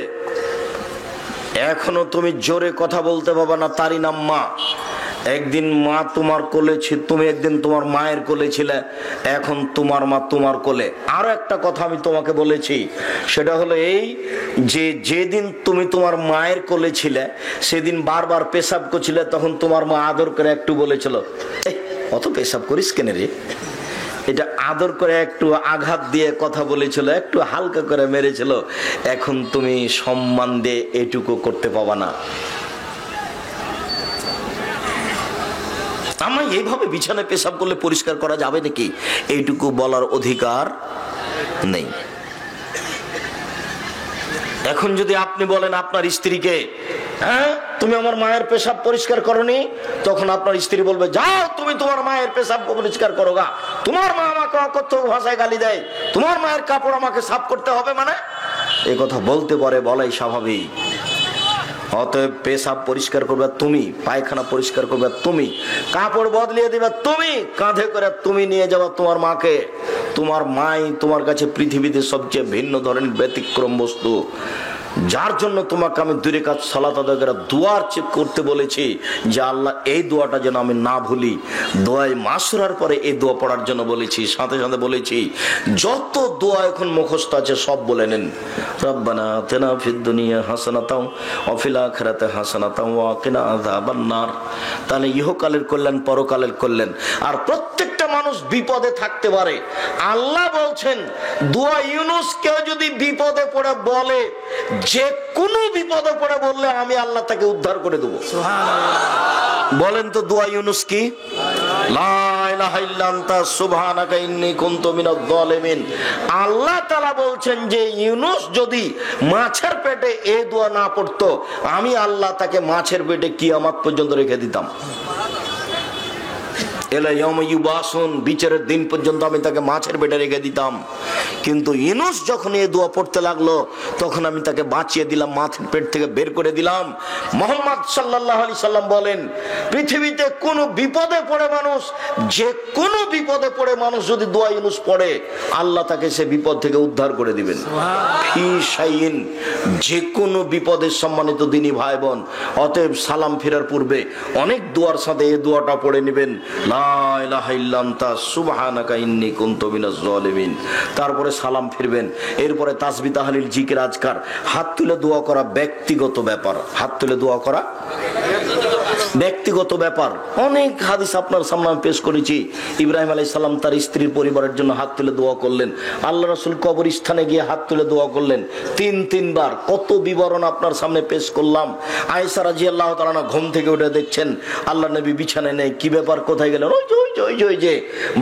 এখনো তুমি জোরে কথা বলতে পারবে না, তারই নাম মা। একদিন মা তোমার কোলে ছিল, তুমি একদিন তোমার মায়ের কোলে ছিলে, এখন তোমার মা তোমার কোলে। আরো একটা কথা আমি তোমাকে বলেছি, সেটা হলো এই যে যেদিন তুমি তোমার মায়ের কোলে ছিলে সেদিন বারবার পেশাব করছিলে, তখন তোমার মা আদর করে একটু বলেছিল, অত পেশাব করিস কেন রে। এটা আদর করে একটু আঘাত দিয়ে কথা বলেছিল, একটু হালকা করে মেরেছিল। এখন তুমি সম্মান দিয়ে এটুকু করতে পাবা না। আমার এইভাবে বিছানায় পেশাব করলে পরিষ্কার করা যাবে নাকি, এইটুকু বলার অধিকার নেই। এখন যদি আপনি বলেন আপনার স্ত্রীকে, হ্যাঁ তুমি আমার মায়ের পেশাব পরিষ্কার করনি, তখন আপনার স্ত্রী বলবে, যাও তুমি তোমার মায়ের পেশাব পরিষ্কার করো গা। তোমার মা আমাকে অকথ্য ভাষায় গালি দেয়, তোমার মায়ের কাপড় আমাকে সাফ করতে হবে, মানে এ কথা বলতে পারে, বলাই স্বাভাবিক। অতএব পেশাব পরিষ্কার করবে তুমি, পায়খানা পরিষ্কার করবে তুমি, কাপড় বদলিয়ে দিবে তুমি, কাঁধে করে তুমি নিয়ে যাবে তোমার মাকে। তোমার মাই তোমার কাছে পৃথিবীতে সবচেয়ে ভিন্ন ধরনের ব্যতিক্রম বস্তু, যার জন্য তোমাকে আমি 2 রাকাত সালাত আদায় করে দোয়া করতে বলেছি যে আল্লাহ এই দোয়াটা যেন আমি না ভুলি। দোয়ায় মাসুরার পরে এই দোয়া পড়ার জন্য বলেছি, সাথে সাথে বলেছি যত দোয়া এখন মুখস্থ আছে সব বলে নেন। রব্বানা আতিনা ফিদ দুনিয়া হাসানাতাও ওয়া ফিল আখিরাতি হাসানাতাও ওয়া কিনা আযাবান্নার। তাহলে ইহকালের কল্যাণ, পরকালের কল্যাণ। আর প্রত্যেকটা মানুষ বিপদে থাকতে পারে। আল্লাহ বলছেন দোয়া ইউনুস কেউ যদি বিপদে পড়ে বলে, যে কোনো বিপদে পড়ে বললে আমি আল্লাহ তাকে উদ্ধার করে দেবো। বলেন তো দোয়া ইউনুস কি? লা ইলাহা ইল্লা আনতা সুবহানাকা ইন্নী কুনতু মিনাজ জালিমিন। আল্লাহ তাআলা বলছেন যে ইউনুস যদি মাছের পেটে এই দোয়া না পড়তো, আমি আল্লাহ তাকে মাছের পেটে কিয়ামত পর্যন্ত রেখে দিতাম। বিচারের দিন পর্যন্ত আমি তাকে মাছের পেটে রেখে দিতাম। কিন্তু ইউনুস যখন এই দোয়া পড়তে লাগলো, তখন আমি তাকে বাঁচিয়ে দিলাম, মাছের পেট থেকে বের করে দিলাম। মুহাম্মদ সাল্লাল্লাহু আলাইহি সাল্লাম বলেন, পৃথিবীতে কোন বিপদে পড়ে মানুষ, যে কোনো বিপদে পড়ে মানুষ যদি দোয়া ইউনুস পড়ে, আল্লাহ তাকে সে বিপদ থেকে উদ্ধার করে দিবেন। ফি শাইইন, যে কোনো বিপদের সম্মানিত দিনী ভাই বোন, অতএব সালাম ফেরার পূর্বে অনেক দোয়ার সাথে এই দোয়াটা পড়ে নেবেন, লা ইলাহা ইল্লা আনতা সুবহানাকা ইন্নী কুনতু মিনাজ জালিমিন। তারপরে সালাম ফিরবেন। এরপরে তাসবিহ তাহলিল জিকির আজকার, হাত তুলে দোয়া করা ব্যক্তিগত ব্যাপার। হাত তুলে দোয়া করা ব্যক্তিগত ব্যাপার। অনেক হাদিস আপনার সামনে আমি পেশ করেছি। ইব্রাহিম আলাইহিস সালাম তার স্ত্রীর পরিবারের জন্য হাত তুলে দোয়া করলেন। আল্লাহ রাসূল কবরস্থানে গিয়ে হাত তুলে দোয়া করলেন 3 বার। কত বিবরণ আপনার সামনে পেশ করলাম। আয়েশা রাদিয়াল্লাহু তাআলা ঘুম থেকে উঠে দেখছেন আল্লাহ নবী বিছানায় নেই। কি ব্যাপার, কোথায় গেলেন? ওই যে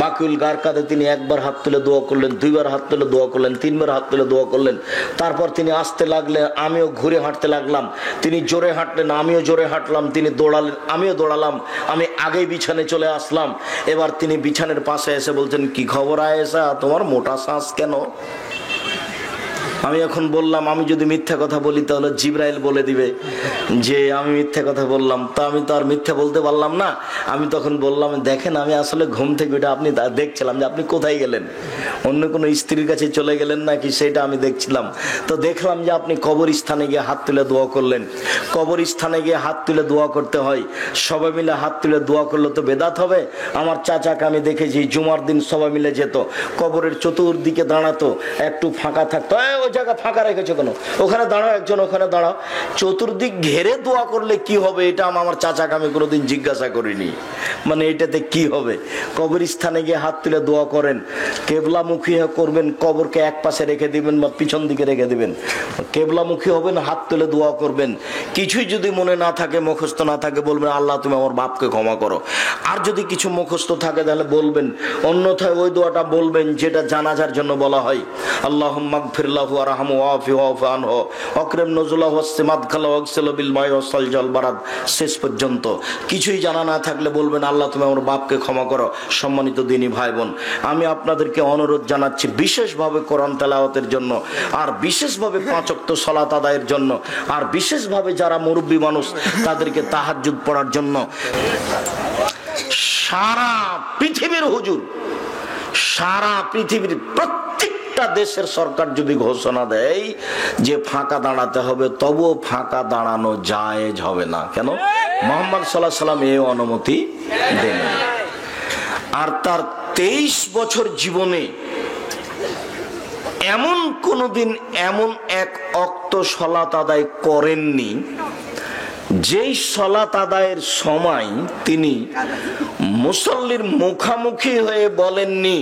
বাকুল গার কাঁধে তিনি 1 বার হাত তুলে দোয়া করলেন, 2 বার হাত তুলে দোয়া করলেন, 3 বার হাত তুলে দোয়া করলেন। তারপর তিনি আসতে লাগলেন, আমিও ঘুরে হাঁটতে লাগলাম। তিনি জোরে হাঁটলেন, আমিও জোরে হাঁটলাম। তিনি দৌড়ালেন, আমিও দৌড়ালাম। আমি আগেই বিছানে চলে আসলাম। এবার তিনি বিছানের পাশে এসে বলছেন, কি খবর আয়েশা, তোমার মোটা শ্বাস কেন? আমি এখন বললাম, আমি যদি মিথ্যা কথা বলি তাহলে জিবরাইল বলে দিবে যে আমি মিথ্যা কথা বললাম। তো আমি তো আর মিথ্যা বলতে পারলাম না। আমি তখন বললাম, দেখেন আমি আসলে ঘুম থেকে উঠে আপনি দেখছিলাম যে আপনি কোথায় গেলেন, অন্য কোনো স্ত্রীর কাছে চলে গেলেন নাকি সেটা আমি দেখছিলাম। তো দেখলাম যে আপনি কবরস্থানে গিয়ে হাত তুলে দোয়া করলেন। কবরস্থানে গিয়ে হাত তুলে দোয়া করতে হয়, সবাই মিলে হাত তুলে দোয়া করলে তো বেদাত হবে। আমার চাচাকে আমি দেখেছি জুমার দিন সবাই মিলে যেত, কবরের চতুর্দিকে দাঁড়াতো, একটু ফাঁকা থাকতো, ওই ওই জায়গা ফাঁকা রেখেছো কেন? ওখানে দাঁড়াও, একজন ওখানে দাঁড়াও। চতুর্দিক ঘেরে দোয়া করলে কি হবে এটা আমার চাচাকে আমি কোনোদিন জিজ্ঞাসা করিনি। মানে এটাতে কি হবে? কবরস্থানে গিয়ে হাত তুলে দোয়া করেন, কেবলামুখী করবেন, কবরকে এক পাশে রেখে দিবেন বা পিছন দিকে রেখে দিবেন, কেবলামুখী হবেন, হাত তুলে দোয়া করবেন। কিছুই যদি মনে না থাকে, মুখস্থ না থাকে, বলবেন আল্লাহ তুমি আমার বাপকে ক্ষমা করো। আর যদি কিছু মুখস্থ থাকে তাহলে বলবেন, অন্যথায় ওই দোয়াটা বলবেন যেটা জানাজার জন্য বলা হয়, আল্লাহুম্মা গফির লাহু ওয়ারহামহু ওয়াফি ওয়াফু আনহু আকরিম নুজুলাহু ওয়াসমাদখালাহু ওয়াগসিলহু বিল মাই ওয়াসসালজাল বারাদ, শেষ পর্যন্ত। কিছুই জানা না থাকলে বলবেন আল্লাহ তুমি আমার বাপকে ক্ষমা করো। সম্মানিত দিনী ভাই বোন, আমি আপনাদেরকে অনুরোধ জানাচ্ছি বিশেষভাবে কোরআন তেলাওয়াতের জন্য, আর বিশেষভাবে 5 ওয়াক্ত সালাত আদায়ের জন্য, আর বিশেষভাবে যারা মুরব্বী মানুষ তাদেরকে তাহাজ্জুদ পড়ার জন্য। সারা পৃথিবীর হুজুর, সারা পৃথিবীর প্রত্যেকটা দেশের সরকার যদি ঘোষণা দেয় যে ফাঁকা দাঁড়াতে হবে, তবুও ফাঁকা দাঁড়ানো জায়েজ হবে না। কেন? মুহাম্মদ সাল্লাল্লাহু আলাইহি ওয়াসাল্লাম এই অনুমতি দেন। আর তার 23 বছর জীবনে এমন কোনদিন এমন এক ওয়াক্ত সালাত আদায় করেননি যেই সালাত আদায়ের সময় তিনি মুসল্লির মুখামুখি হয়ে বলেননি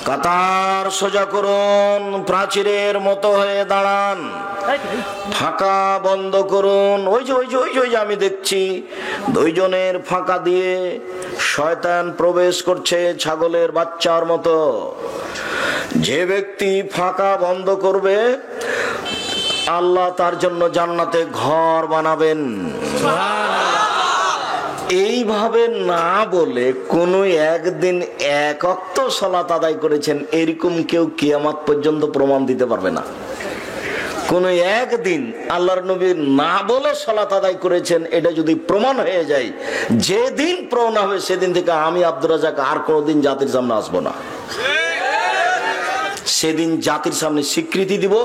কাতার সোজা করুন, প্রাচীরের মতো হয়ে দাঁড়ান, ফাঁকা বন্ধ করুন। ওই যে ওই যে ওই যে ওই যে আমি দেখছি 2 জনের ফাঁকা দিয়ে শয়তান প্রবেশ করছে ছাগলের বাচ্চার মতো। যে ব্যক্তি ফাঁকা বন্ধ করবে আল্লাহ তার জন্য জান্নাতে ঘর বানাবেন। এইভাবে না বলে কোন একদিন 1 ওয়াক্ত সালাত আদায় করেছেন এরকম কেউ কিয়ামত পর্যন্ত প্রমাণ দিতে পারবে না। কোন একদিন আল্লাহর নবী না বলে সালাত আদায় করেছেন এটা যদি প্রমাণ হয়ে যায়, যেদিন প্রমাণ হবে সেদিন থেকে আমি আব্দুর রাজ্জাক আর কোনোদিন জাতির সামনে আসবো না। সেদিন জাতির সামনে স্বীকৃতি দিব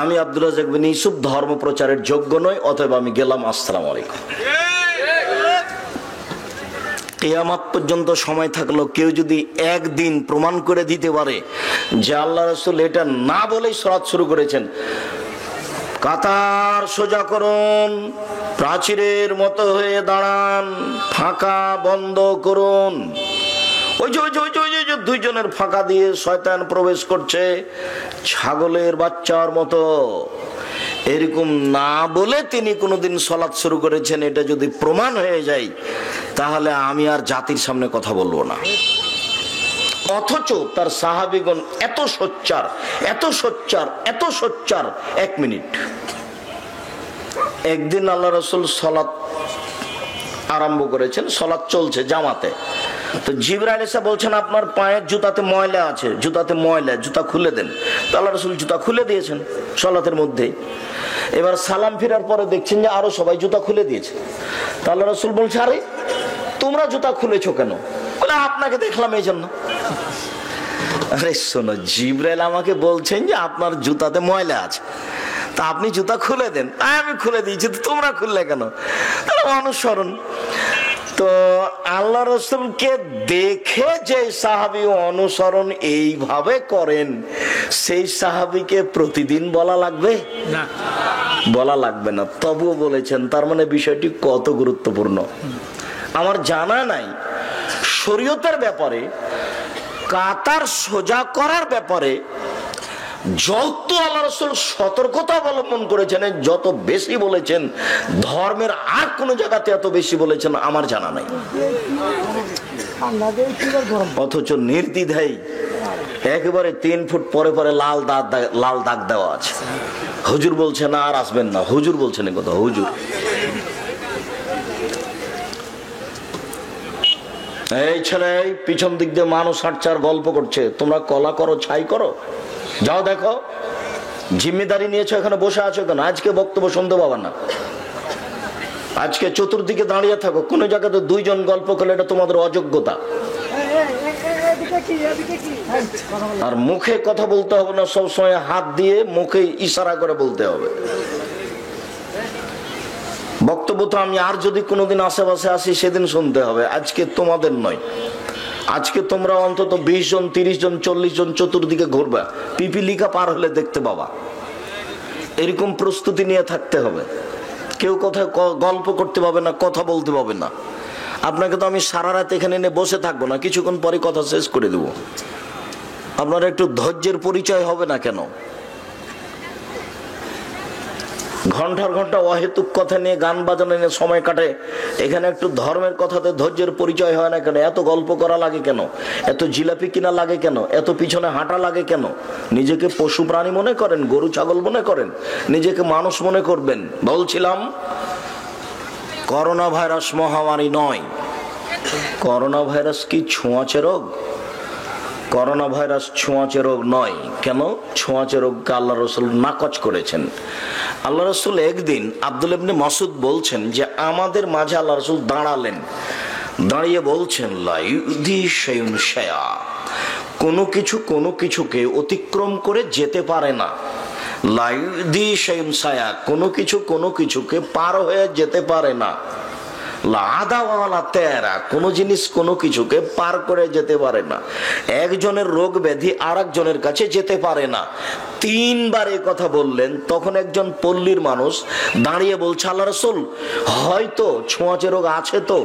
আমি আব্দুর রাজ্জাক বিন ইউসুফ ধর্ম প্রচারের যোগ্য নয়, অতএব আমি গেলাম, আসসালামু আলাইকুম। কিয়ামত পর্যন্ত সময় থাকলো কেউ যদি একদিন প্রমাণ করে দিতে পারে যে আল্লাহ রাসূল এটা না বলেই সালাত শুরু করেছেন, কাতার সোজা করুন, প্রাচীরের মতো হয়ে দাঁড়ান, ফাঁকা বন্ধ করুন, ওই যে ওই যে ওই যে ওই যে 2 জনের ফাঁকা দিয়ে শয়তান প্রবেশ করছে ছাগলের বাচ্চার মতো, এরকম না বলে তিনি কোনোদিন সালাত শুরু করেছেন এটা যদি প্রমাণ হয়ে যায় তাহলে আমি আর জাতির সামনে কথা বলবো না। অথচ তার সাহাবীগণ এত সোচ্চার, এত সোচ্চার, এত সোচ্চার। 1 মিনিট, একদিন আল্লাহ রাসূল সালাত আরম্ভ করেছেন, সালাত চলছে জামাতে। তো জিবরাইল এসে বলছেন আপনার পায়ের জুতাতে ময়লা আছে, জুতাতে ময়লা, জুতা খুলে দেন। তো আল্লাহ রাসূল জুতা খুলে দিয়েছেন সালাতের মধ্যে। এবার সালাম ফিরার পরে দেখছেন যে আরো সবাই জুতা খুলে দিয়েছে। তো আল্লাহ রাসূল বলছে আরে তোমরা জুতা খুলেছো কেন? বলে আপনাকে দেখলাম এই জন্য। আরে শোনো, জিবরাইল আমাকে বলছেন যে আপনার জুতাতে ময়লা আছে, তা আপনি জুতা খুলে দেন। আমি খুলে দিয়েছি, তো তোমরা খুললে কেন? অনুসরণ। তো আল্লাহ রাসূলকে দেখে যে সাহাবী অনুসরণ এইভাবে করেন সেই সাহাবীকে প্রতিদিন বলা লাগবে না, বলা লাগবে না। তবুও বলেছেন, তার মানে বিষয়টি কত গুরুত্বপূর্ণ। আমার জানা নাই শরীয়তের ব্যাপারে, কাতার সোজা করার ব্যাপারে যত আল্লাহ রাসূল সতর্কতা অবলম্বন করেছেন, যত বেশি বলেছেন, ধর্মের আর কোন জায়গাতে এত বেশি বলেছেন আমার জানা নাই। অথচ নির্দ্বিধায় একেবারে 3 ফুট পরে পরে লাল দাগ দেওয়া আছে। হুজুর বলছে না আর আসবেন না, হুজুর বলছেন এই কথা, হুজুর। এই ছেলে পিছন দিক দিয়ে মানুষ হাঁটছে আর গল্প করছে, তোমরা কলা করো ছাই করো, যাও দেখো। জিম্মেদারি নিয়েছো, এখানে বসে আছো কেন? আজকে বক্তব্য শুনতে পাবা না, আজকে চতুর্দিকে দাঁড়িয়ে থাকো। কোন জায়গাতে 2 জন গল্প করলে এটা তোমাদের অযোগ্যতা। আর মুখে কথা বলতে হবে না, সবসময় হাত দিয়ে মুখে ইশারা করে বলতে হবে। বক্তব্য তো আমি আর যদি কোনোদিন আশেপাশে আসি সেদিন শুনতে হবে, আজকে তোমাদের নয়। আজকে তোমরা অন্তত 20 জন 30 জন 40 জন চতুর্দিকে ঘুরবা, পিপিলিকা পার হলে দেখতে পাবা। এরকম প্রস্তুতি নিয়ে থাকতে হবে। কেউ কোথায় গল্প করতে পাবে না, কথা বলতে পাবে না। আপনাকে তো আমি সারা রাত এখানে এনে বসে থাকবো না, কিছুক্ষণ পরে কথা শেষ করে দেব। আপনার একটু ধৈর্যের পরিচয় হবে না কেন? ঘন্টার ঘন্টা অহেতুক কথা নিয়ে গান বাজানো নিয়ে সময় কাটে, এখানে একটু ধর্মের কথাতে ধৈর্যের পরিচয় হয় না কেন? এত গল্প করা লাগে কেন? এত জিলাপি কিনা লাগে কেন? এত পিছনে হাঁটা লাগে কেন? নিজেকে পশু প্রাণী মনে করেন, গরু ছাগল মনে করেন, নিজেকে মানুষ মনে করবেন। বলছিলাম করোনা ভাইরাস মহামারী নয়। করোনা ভাইরাস কি ছোঁয়াচে রোগ? করোনা ভাইরাস ছোঁয়াচে রোগ নয়। কেন? ছোঁয়াচে রোগকে আল্লাহ রসুল নাকচ করেছেন। আল্লাহ রসুল একদিন আব্দুল ইবনে মাসউদ বলছেন যে আমাদের মাঝে আল্লাহ রসুল দাঁড়ালেন, দাঁড়িয়ে বলছেন লা ইউদি শাইউন শাইআ, কোনো কিছু কোনো কিছুকে অতিক্রম করে যেতে পারে না। লা ইউদি শাইউন শাইআ, কোনো কিছু কোনো কিছুকে পার হয়ে যেতে পারে না। কোন জিনিস কোনো কিছুকে পার করে যেতে পারে না। একজনের রোগ ব্যাধি আর একজনের কাছে যেতে পারে না। 3 বার এই কথা বললেন। তখন একজন পল্লীর মানুষ দাঁড়িয়ে বলছে আল্লাহ রাসূল, হয়তো ছোঁয়াচে রোগ আছে তো,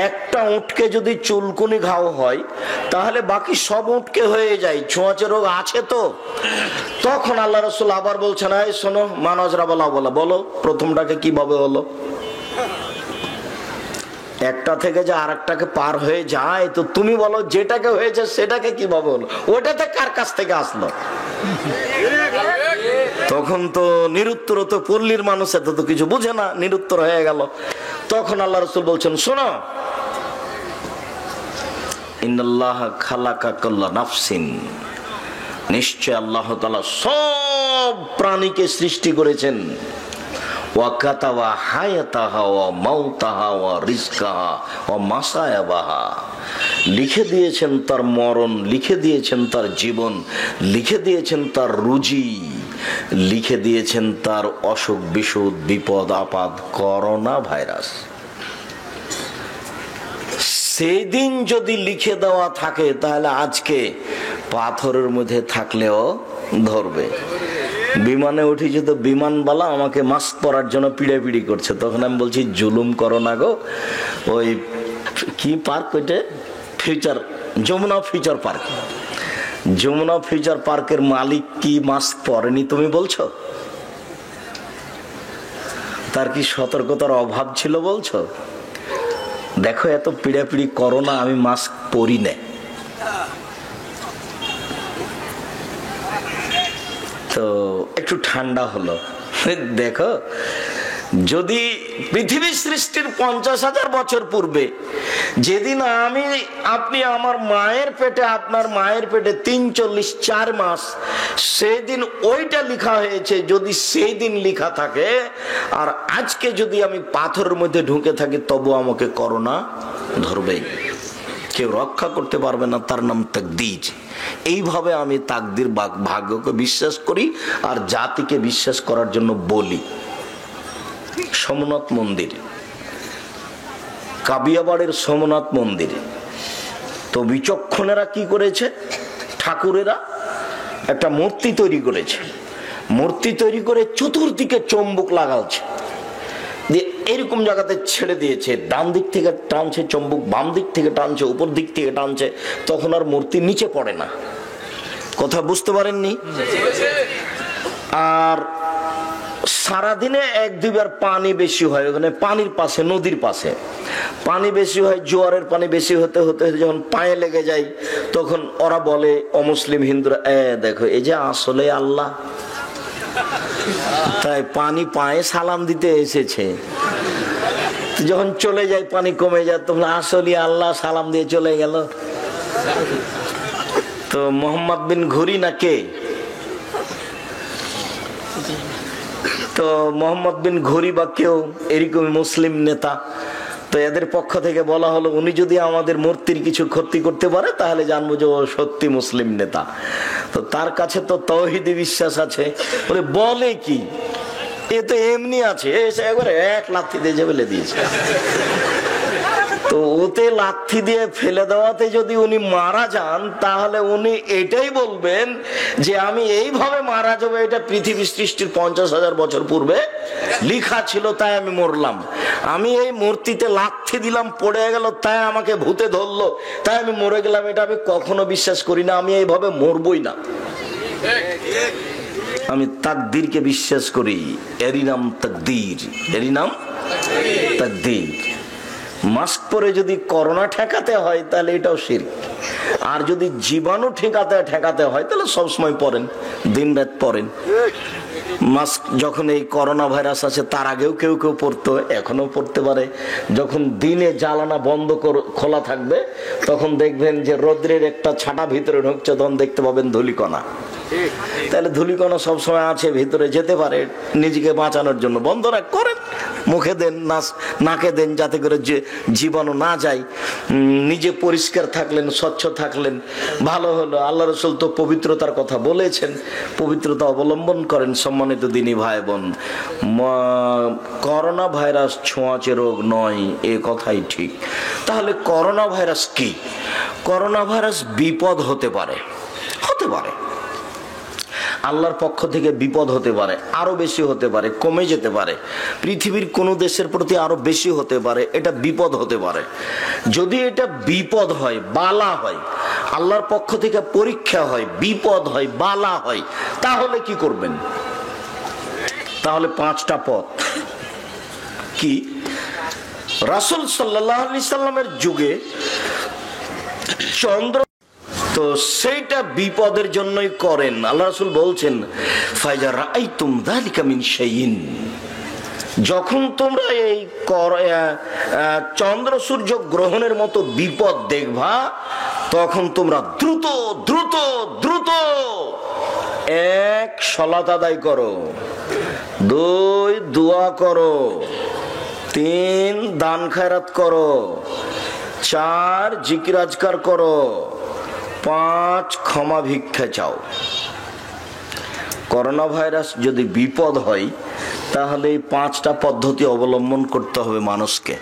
একটা উটকে যদি চুলকুনি ঘাও হয় তাহলে বাকি সব উটকে হয়ে যায়, ছোঁয়াচে রোগ আছে তো। তখন আল্লাহ রাসূল আবার বলছেন, এই শোনো মানজরা বলা বলো প্রথমটাকে কিভাবে হলো? একটা থেকে যে আরেকটাকে পার হয়ে যায়, তো তুমি বলো যেটাকে হয়েছে সেটাকে কিভাবে হলো? ওটাতে কার কাছ থেকে আসলো? তখন তো নিরুত্তর, তো পল্লীর মানুষ এত তো কিছু বুঝে না, নিরুত্তর হয়ে গেল। তখন আল্লাহ রাসূল বলছেন, শোনো, ইন্নাল্লাহা খালাকা কুল্লা নাফসিন, নিশ্চয় আল্লাহ তাআলা সব প্রাণীকে সৃষ্টি করেছেন। ওয়া কাতাবা হায়াতাহা ওয়া মাউতাহা ওয়া রিজকাহা ওয়া মাসায়াবাহা, লিখে দিয়েছেন তার মরণ, লিখে দিয়েছেন তার জীবন, লিখে দিয়েছেন তার রুজি, লিখে দিয়েছেন তার অসুখ বিসুখ বিপদ আপদ। করোনা ভাইরাস সেদিন যদি লিখে দেওয়া থাকে তাহলে আজকে পাথরের মধ্যে থাকলেও ধরবে। বিমানে উঠেছি তো বিমানবালা আমাকে মাস্ক পরার জন্য পিড়াপিড়ি করছে। তখন আমি বলছি জুলুম করো না গো, ওই কি পার্ক ওইটা, future Jamuna future park, Jamuna future পার্কের মালিক কি মাস্ক পরেনি তুমি বলছো? তার কি সতর্কতার অভাব ছিল বলছো? দেখো এত পিড়াপিড়ি করো না, আমি মাস্ক পরি না। তো একটু ঠান্ডা হলো। দেখো, যদি পৃথিবী সৃষ্টির 50,000 বছর পূর্বে, যেদিন আমি আপনি আমার মায়ের পেটে, আপনার মায়ের পেটে 3-4 মাস, সেদিন ওইটা লেখা হয়েছে, যদি সেই দিন লেখা থাকে, আর আজকে যদি আমি পাথরের মধ্যে ঢুকে থাকি, তবু আমাকে করোনা ধরবেই, কেউ রক্ষা করতে পারবে না। তার নাম তাকদীর। এইভাবে আমি তাকদীর ভাগ্যকে বিশ্বাস করি আর জাতিকে বিশ্বাস করার জন্য বলি। সোমনাথ মন্দির, কাবিয়াবাড়ির সোমনাথ মন্দির, তো বিচক্ষণেরা কি করেছে, ঠাকুরেরা একটা মূর্তি তৈরি করেছে। মূর্তি তৈরি করে চতুর্দিকে চম্বুক লাগাচ্ছে, দিয়ে এরকম জায়গাতে ছেড়ে দিয়েছে। ডান দিক থেকে টানছে চম্বুক, বাম দিক থেকে টানছে, উপর দিক থেকে টানছে, তখন আর মূর্তি নিচে পড়ে না। কথা বুঝতে পারেননি? আর সারাদিনে 1-2 বার পানি বেশি হয় ওখানে, পানির পাশে, নদীর পাশে পানি বেশি হয়। জোয়ারের পানি বেশি হতে হতে যখন পায়ে লেগে যায়, তখন ওরা বলে, অমুসলিম হিন্দুরা, দেখো এই যে আসলে আল্লাহ, তাই পানি পায়ে সালাম দিতে এসেছে। যখন চলে যায়, পানি কমে যায়, তখন আসলে আল্লাহ সালাম দিয়ে চলে গেল। তো মোহাম্মদ বিন ঘুরি না কে? তো মোহাম্মদ বিন ঘুরি বা কেউ এরকম মুসলিম নেতা, তো এদের পক্ষ থেকে বলা হলো, উনি যদি আমাদের মূর্তির কিছু ক্ষতি করতে পারে তাহলে জানবো যে ও সত্যি মুসলিম নেতা। তো তার কাছে তো তাওহীদে বিশ্বাস আছে। বলে কি, এ তো এমনি আছে, একবারে এক লাথি দিয়ে ফেলে দিয়েছে। তো ওতে লাথি দিয়ে ফেলে দেওয়াতে যদি উনি মারা যান, তাহলে উনি এটাই বলবেন যে আমি এইভাবে মারা যাবো, এটা পৃথিবী সৃষ্টির 50,000 বছর পূর্বে লেখা ছিল, তাই আমি মরলাম। আমি এই মূর্তিতে লাথি দিলাম, পড়ে গেল, তাই আমাকে ভূতে ধরলো, তাই আমি মরে গেলাম। এটা আমি কখনো বিশ্বাস করি না। আমি এইভাবে মরবই না। আমি তাকদীরকে বিশ্বাস করি। এরই নাম তাকদীর, এরই নাম তাকদীর। মাস্ক পরে যদি করোনা ঠেকাতে হয় তাহলে এটাও শিরক। আর যদি জীবাণু ঠেকাতে হয় তাহলে সবসময় পরেন, দিন রাত পরেন মাস্ক। যখন এই করোনা ভাইরাস আছে তার আগেও কেউ কেউ পড়তো, এখনো পড়তে পারে। যখন দিনে জ্বালানা বন্ধ খোলা থাকবে, তখন দেখবেন যে রৌদ্রের একটা ছাটা ভিতরে ঢুকছে, তখন দেখতে পাবেন ধূলিকণা। তাহলে ধূলিকণা সবসময় আছে, ভিতরে যেতে পারে। নিজেকে বাঁচানোর জন্য বন্ধ করেন, মুখে দেন, নাকে দেন, যাতে করে যে জীবাণু না যায়। নিজে পরিষ্কার থাকলেন, স্বচ্ছ থাকলেন, ভালো হলো। আল্লাহ রাসূল তো পবিত্রতার কথা বলেছেন, পবিত্রতা অবলম্বন করেন। সম্মানিত দিনী ভাই বোন, করোনা ভাইরাস ছোঁয়াচে রোগ নয়, এ কথাই ঠিক। তাহলে করোনা ভাইরাস কি? করোনা ভাইরাস বিপদ হতে পারে, হতে পারে, আল্লাহর পক্ষ থেকে বিপদ হতে পারে, আরো বেশি হতে পারে, কমে যেতে পারে, পৃথিবীর কোন দেশের প্রতি আরো বেশি হতে পারে, এটা বিপদ হতে পারে। যদি এটা বিপদ হয়, বালা হয়, আল্লাহর পক্ষ থেকে পরীক্ষা হয়, বিপদ হয়, বালা হয়, তাহলে কি করবেন? তাহলে 5টা পথ। কি? রাসূল সাল্লাল্লাহু আলাইহি সাল্লামের যুগে চন্দ্র, তো সেইটা বিপদের জন্যই করেন। আল্লাহ রাসূল বলছেন, ফাইজা রাআইতুম যালিকা মিন শাইইন, যখন তোমরা এই চন্দ্র সূর্য গ্রহণের মতো বিপদ দেখবা, তখন তোমরা দ্রুত দ্রুত দ্রুত 1 সালাত আদায় করো, 2 দোয়া করো, 3 দান খায়রাত করো, 4 জিকির আজকার করো, 5 ক্ষমা ভিক্ষা চাও। করোনা ভাইরাস যদি বিপদ হয়, তাহলে এই 5টা পদ্ধতি অবলম্বন করতে হবে মানুষকে।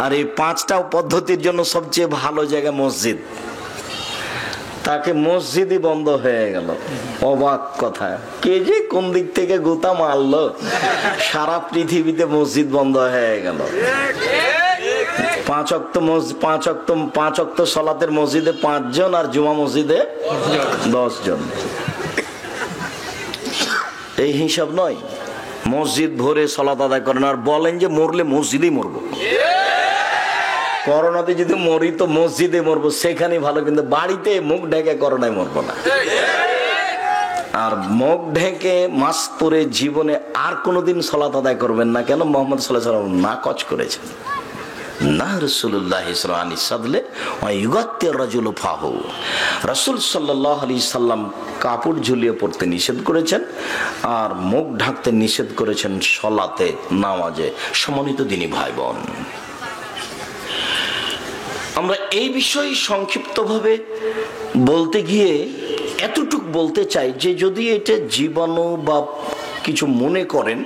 আর এই 5টা পদ্ধতির জন্য সবচেয়ে ভালো জায়গা মসজিদ। তাকে মসজিদই বন্ধ হয়ে গেল, অবাক কথা। কে যে কোন দিক থেকে গোতা মারলো, সারা পৃথিবীতে মসজিদ বন্ধ হয়ে গেল। 5 ওয়াক্ত সালাতের মসজিদে 5 জন, আর জুমা মসজিদে 10 জন। এই হিসাব নয়। মসজিদ ভরে সালাত আদায় করেন, আর বলেন যে মরলে মসজিদেই মরবো। করোনাতে যদি মরি তো মসজিদে মরবো, সেখানেই ভালো, কিন্তু বাড়িতে মুখ ঢেকে করোনায় মরবো না। আর মুখ ঢেকে মাস্ক পরে জীবনে আর কোনোদিন সালাত আদায় করবেন না। কেন? মুহাম্মদ সাল্লাল্লাহু আলাইহি ওয়াসাল্লাম না কচ করেছেন। না রাসূলুল্লাহ সাল্লাল্লাহু সাদলে ওয়া ইউগাত্তি রাজুল ফাহু, রাসূল সাল্লাল্লাহু আলাইহি সাল্লাম কাপড় ঝুলিয়ে পড়তে নিষেধ করেছেন, আর মুখ ঢাকতে নিষেধ করেছেন সালাতে, নামাজে। সম্মানিত দিনী ভাই বোন, আমরা এই বিষয়ে সংক্ষিপ্তভাবে বলতে গিয়ে এতটুকু বলতে চাই যে যদি এটা জীবাণু বা কিছু মনে করেন,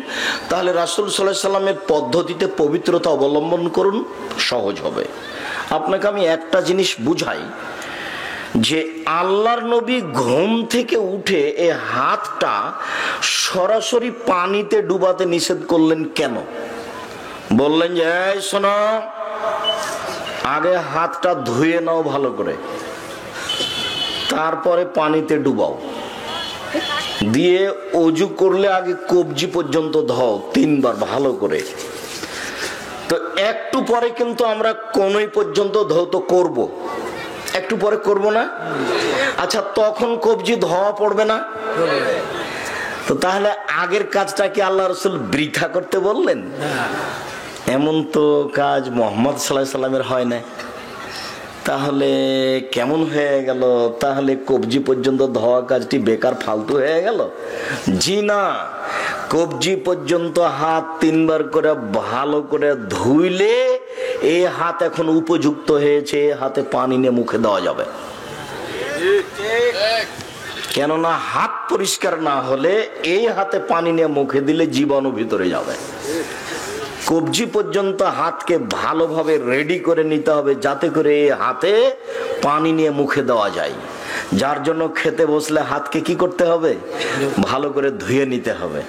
তাহলে রাসূল সাল্লাল্লাহু আলাইহি সাল্লামের পদ্ধতিতে পবিত্রতা অবলম্বন করুন, সহজ হবে। আপনাকে আমি একটা জিনিস বুঝাই, যে আল্লাহর নবী ঘুম থেকে উঠে এই হাতটা সরাসরি পানিতে ডুবাতে নিষেধ করলেন কেন? বললেন যে এই শোনো, আগে হাতটা ধুয়ে নাও ভালো করে, তারপরে পানিতে ডুবাও, দিয়ে অজু করলে আগে কবজি পর্যন্ত ধোও 3 বার ভালো করে। তো একটু পরে কিন্তু আমরা কোনই পর্যন্ত ধৌত করব, একটু পরে করব না? আচ্ছা, তখন কবজি ধোয়া পড়বে না? তো তাহলে আগের কাজটা কি আল্লাহ রাসূল বৃথা করতে বললেন? এমন তো কাজ মুহাম্মদ সাল্লাল্লাহু আলাইহি সাল্লামের হয় না। তাহলে কেমন হয়ে গেল? তাহলে কবজি পর্যন্ত ধোয়া কাজটি বেকার, ফালতু হয়ে গেল? জি না, কবজি পর্যন্ত হাত 3 বার করে ভালো করে ধুইলে এই হাত এখন উপযুক্ত হয়েছে, হাতে পানি নিয়ে মুখে দেওয়া যাবে। কেননা হাত পরিষ্কার না হলে এই হাতে পানি নিয়ে মুখে দিলে জীবাণু ভিতরে যাবে। কবজি পর্যন্ত হাতকে ভালোভাবে রেডি করে নিতে হবে, যাতে করে হাতে পানি নিয়ে মুখে দেওয়া যায়। যার জন্য খেতে বসলে হাতকে কি করতে হবে? ভালো করে ধুয়ে নিতে হবে।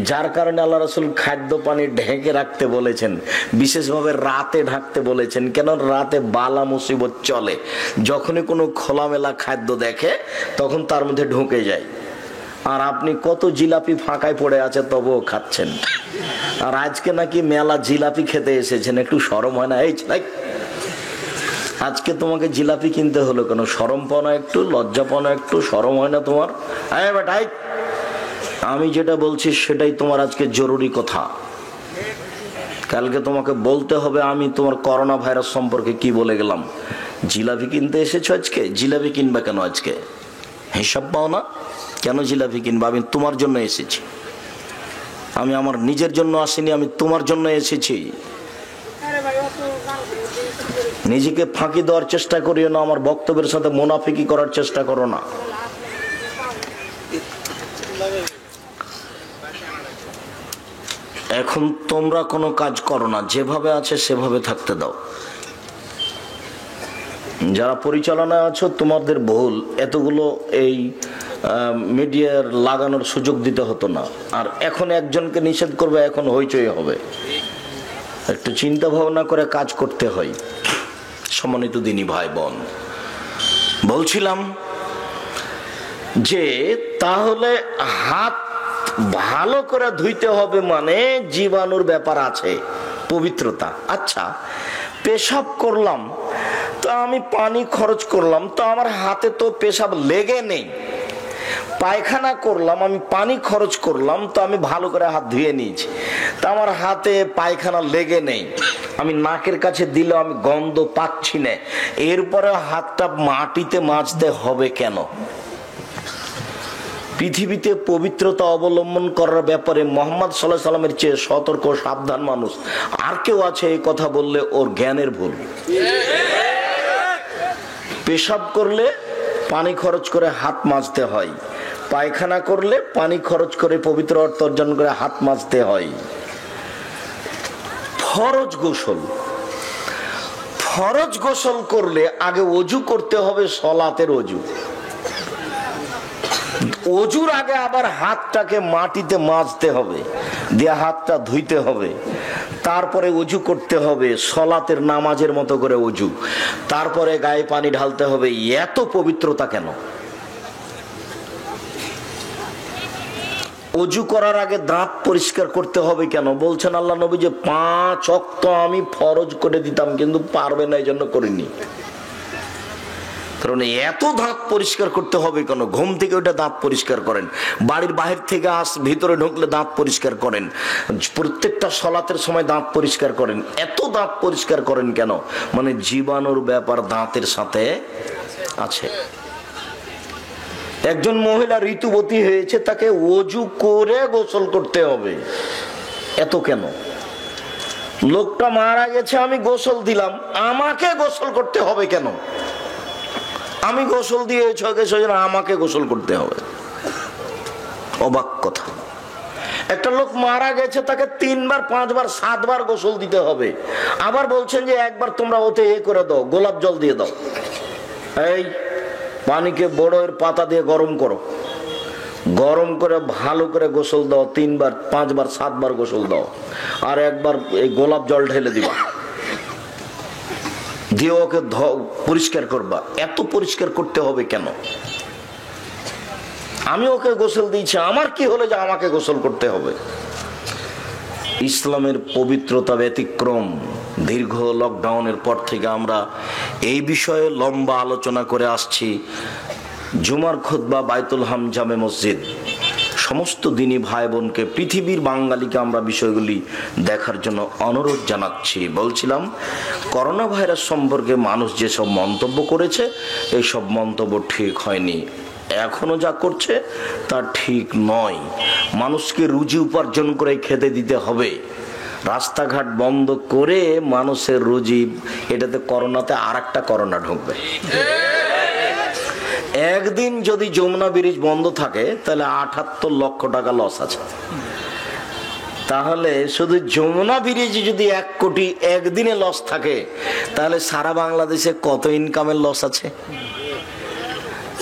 যার কারণে আল্লাহ রাসূল খাদ্য পানি ঢেকে রাখতে বলেছেন, বিশেষভাবে রাতে ঢাকতে বলেছেন। কেন? রাতে বালা মুসিবত চলে, যখনই কোনো খোলামেলা খাদ্য দেখে তখন তার মধ্যে ঢুকে যায়। আর আপনি কত জিলাপি ফাঁকায় পড়ে আছে তবুও খাচ্ছেন। আর আজকে নাকি মেলা জিলাপি খেতে এসেছেন, একটু শরম হয় না? এই আজকে তোমাকে জিলাপি কিনতে হলো কেন? শরম পাও না একটু? লজ্জা পাও না একটু? শরম হয় না তোমার? আমি যেটা বলছি সেটাই তোমার আজকে জরুরি কথা। কালকে তোমাকে বলতে হবে আমি তোমার করোনা ভাইরাস সম্পর্কে কি বলে গেলাম। জিলাপি কিনতে এসেছো আজকে? জিলাপি কিনবা কেন আজকে? হিসাব পাও না? কেন জিলাপি কিনবা? আমি তোমার জন্য এসেছি, আমি আমার নিজের জন্য আসিনি, আমি তোমার জন্য এসেছি। নিজেকে ফাঁকি দেওয়ার চেষ্টা করিও না, আমার বক্তব্যের সাথে মুনাফিকি করার চেষ্টা করো না। এখন তোমরা কোনো কাজ করো না, যেভাবে আছে সেভাবে থাকতে দাও। যারা পরিচালনায় আছো তোমাদের ভুল, এতগুলো এই মিডিয়ার লাগানোর সুযোগ দিতে হতো না। আর এখন একজনকে নিষেধ করবে, এখন হইচই হবে। একটু চিন্তা ভাবনা করে কাজ করতে হয়। সম্মানিত দিনী ভাই বোন, বলছিলাম যে তাহলে হাত ভালো করে ধুইতে হবে, মানে জীবাণুর ব্যাপার আছে, পবিত্রতা। আচ্ছা, পেশাব করলাম তো আমি পানি খরচ করলাম, তো আমার হাতে তো পেশাব লেগে নেই। পায়খানা করলাম, আমি পানি খরচ করলাম, তো আমি ভালো করে হাত ধুয়ে নিয়েছি, তা আমার হাতে পায়খানা লেগে নেই। আমি নাকের কাছে দিলে আমি গন্ধ পাচ্ছি না, এরপরে হাতটা মাটিতে মাজতে হবে কেন? পৃথিবীতে পবিত্রতা অবলম্বন করার ব্যাপারে মুহাম্মদ সাল্লাল্লাহু আলাইহি সাল্লামের চেয়ে সতর্ক সাবধান মানুষ আর কেউ আছে? এই কথা বললে ওর জ্ঞানের ভুল। পেশাব করলে পানি খরচ করে হাত মাজতে হয়, পায়খানা করলে পানি খরচ করে পবিত্র অর্থ অর্জন করে হাত মাজতে হয়। ফরজ গোসল, ফরজ গোসল করলে আগে ওযু করতে হবে, সলাতের ওযু। ওযুর আগে আবার হাতটাকে মাটিতে মাজতে হবে, দিয়ে হাতটা ধুইতে হবে, তারপরে ওযু করতে হবে, সলাতের নামাজের মতো করে ওযু, তারপরে গায়ে পানি ঢালতে হবে। এত পবিত্রতা কেন? ওযু করার আগে দাঁত পরিষ্কার করতে হবে কেন? বলছেন আল্লাহ নবী যে 5 ওয়াক্ত আমি ফরজ করে দিতাম, কিন্তু পারবে না, এই জন্য করিনি। কারণ এত দাঁত পরিষ্কার করতে হবে কেন? ঘুম থেকে ওইটা দাঁত পরিষ্কার করেন, বাড়ির বাহির থেকে ভিতরে ঢুকলে দাঁত পরিষ্কার করেন, প্রত্যেকটা সলাতের সময় দাঁত পরিষ্কার করেন। এত দাঁত পরিষ্কার করেন কেন? মানে জীবাণুর ব্যাপার দাঁতের সাথে আছে। একজন মহিলা ঋতুবতী হয়েছে, তাকে ওযু করে গোসল করতে হবে, এত কেন? লোকটা মারা গেছে, আমি গোসল দিলাম, আমাকে গোসল করতে হবে কেন? আমি গোসল দিয়েছি, আমাকে গোসল করতে হবে? অবাক কথা। একটা লোক মারা গেছে, তাকে 3 বার 5 বার 7 বার গোসল দিতে হবে, আবার বলছেন যে একবার তোমরা ওতে করে দাও, গোলাপ জল দিয়ে দাও। এই পানিকে বড়ের পাতা দিয়ে গরম করো, গরম করে ভালো করে গোসল দাও, 3 বার 5 বার 7 বার গোসল দাও, আর একবার এই গোলাপ জল ঢেলে দিবা, দিয়ে ওকে পরিষ্কার করবা। এত পরিষ্কার করতে হবে কেন? আমি ওকে গোসল দিয়েছি, আমার কি হলে যে আমাকে গোসল করতে হবে? ইসলামের পবিত্রতা ব্যতিক্রম। দীর্ঘ লকডাউনের পর থেকে আমরা এই বিষয়ে লম্বা আলোচনা করে আসছি। জুমার খুতবা বাইতুল হাম জামে মসজিদ, সমস্ত দিনী ভাই বোনকে, পৃথিবীর বাঙালিকে আমরা বিষয়গুলি দেখার জন্য অনুরোধ জানাচ্ছি। বলছিলাম করোনা ভাইরাস সম্পর্কে মানুষ যেসব মন্তব্য করেছে, এইসব মন্তব্য ঠিক হয়নি, এখনো যা করছে তা ঠিক নয়। মানুষকে রুজি উপার্জন করে খেতে দিতে হবে, রাস্তাঘাট বন্ধ করে মানুষের রুজি, এটাতে করোনাতে আর একটা করোনা ঢুকবে। একদিন যদি যমুনা ব্রিজ বন্ধ থাকে তাহলে 78 লক্ষ টাকা লস আছে। তাহলে শুধু যমুনা ব্রিজে যদি 1 কোটি একদিনে লস থাকে, তাহলে সারা বাংলাদেশে কত ইনকামের লস আছে?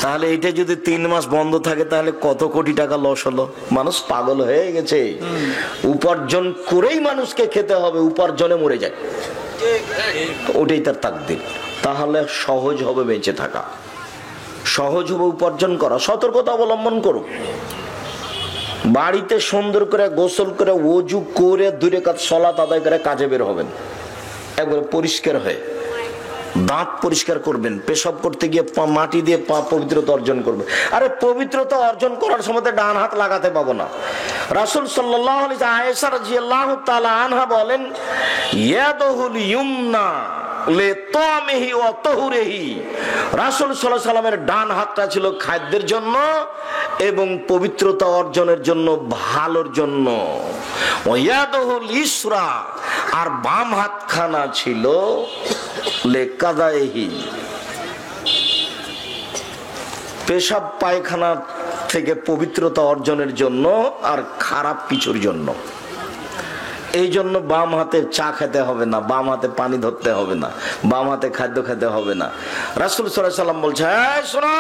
তাহলে এটা যদি 3 মাস বন্ধ থাকে, তাহলে কত কোটি টাকা লস হলো? মানুষ পাগল হয়ে গেছে। উপার্জন করেই মানুষকে খেতে হবে, উপার্জনে মরে যায়, ওটাই তার তাকদীর। তাহলে সহজ হবে বেঁচে থাকা, সহজ হবে উপার্জন করা। সতর্কতা অবলম্বন করুক। বাড়িতে সুন্দর করে গোসল করে ওযু করে 2 রাকাত সালাত আদায় করে কাজে বের হবেন, একবারে পরিষ্কার হয়ে। দাঁত পরিষ্কার করবেন, পেশাব করতে গিয়ে মাটি দিয়ে পবিত্রতা অর্জন করবে। আরে পবিত্রতা অর্জন করার সময় ডান হাত লাগাতে পাবো না। রাসূল সাল্লাল্লাহু আলাইহি ওয়াসাল্লাম, আয়েশা রাদিয়াল্লাহু তাআলা আনহা বলেন, ইয়াদুল ইয়ুমনা লিতামিহি ওয়া তাহুরিহি। রাসূল সাল্লাল্লাহু আলাইহি ওয়াসাল্লামের ডান হাতটা ছিল খাদ্যের জন্য এবং পবিত্রতা অর্জনের জন্য, ভালোর জন্য। ওয়ায়াদুল ইসরা, আর বাম হাতখানা ছিল লেকাদাইহি, পেশাব পায়খানা থেকে পবিত্রতা অর্জনের জন্য আর খারাপ কিছুর জন্য। এই জন্য বাম হাতে চা খেতে হবে না, বাম হাতে পানি ধরতে হবে না, বাম হাতে খাদ্য খেতে হবে না। রাসূল সাল্লাল্লাহু আলাইহি ওয়াসাল্লাম বলছে, শোনো,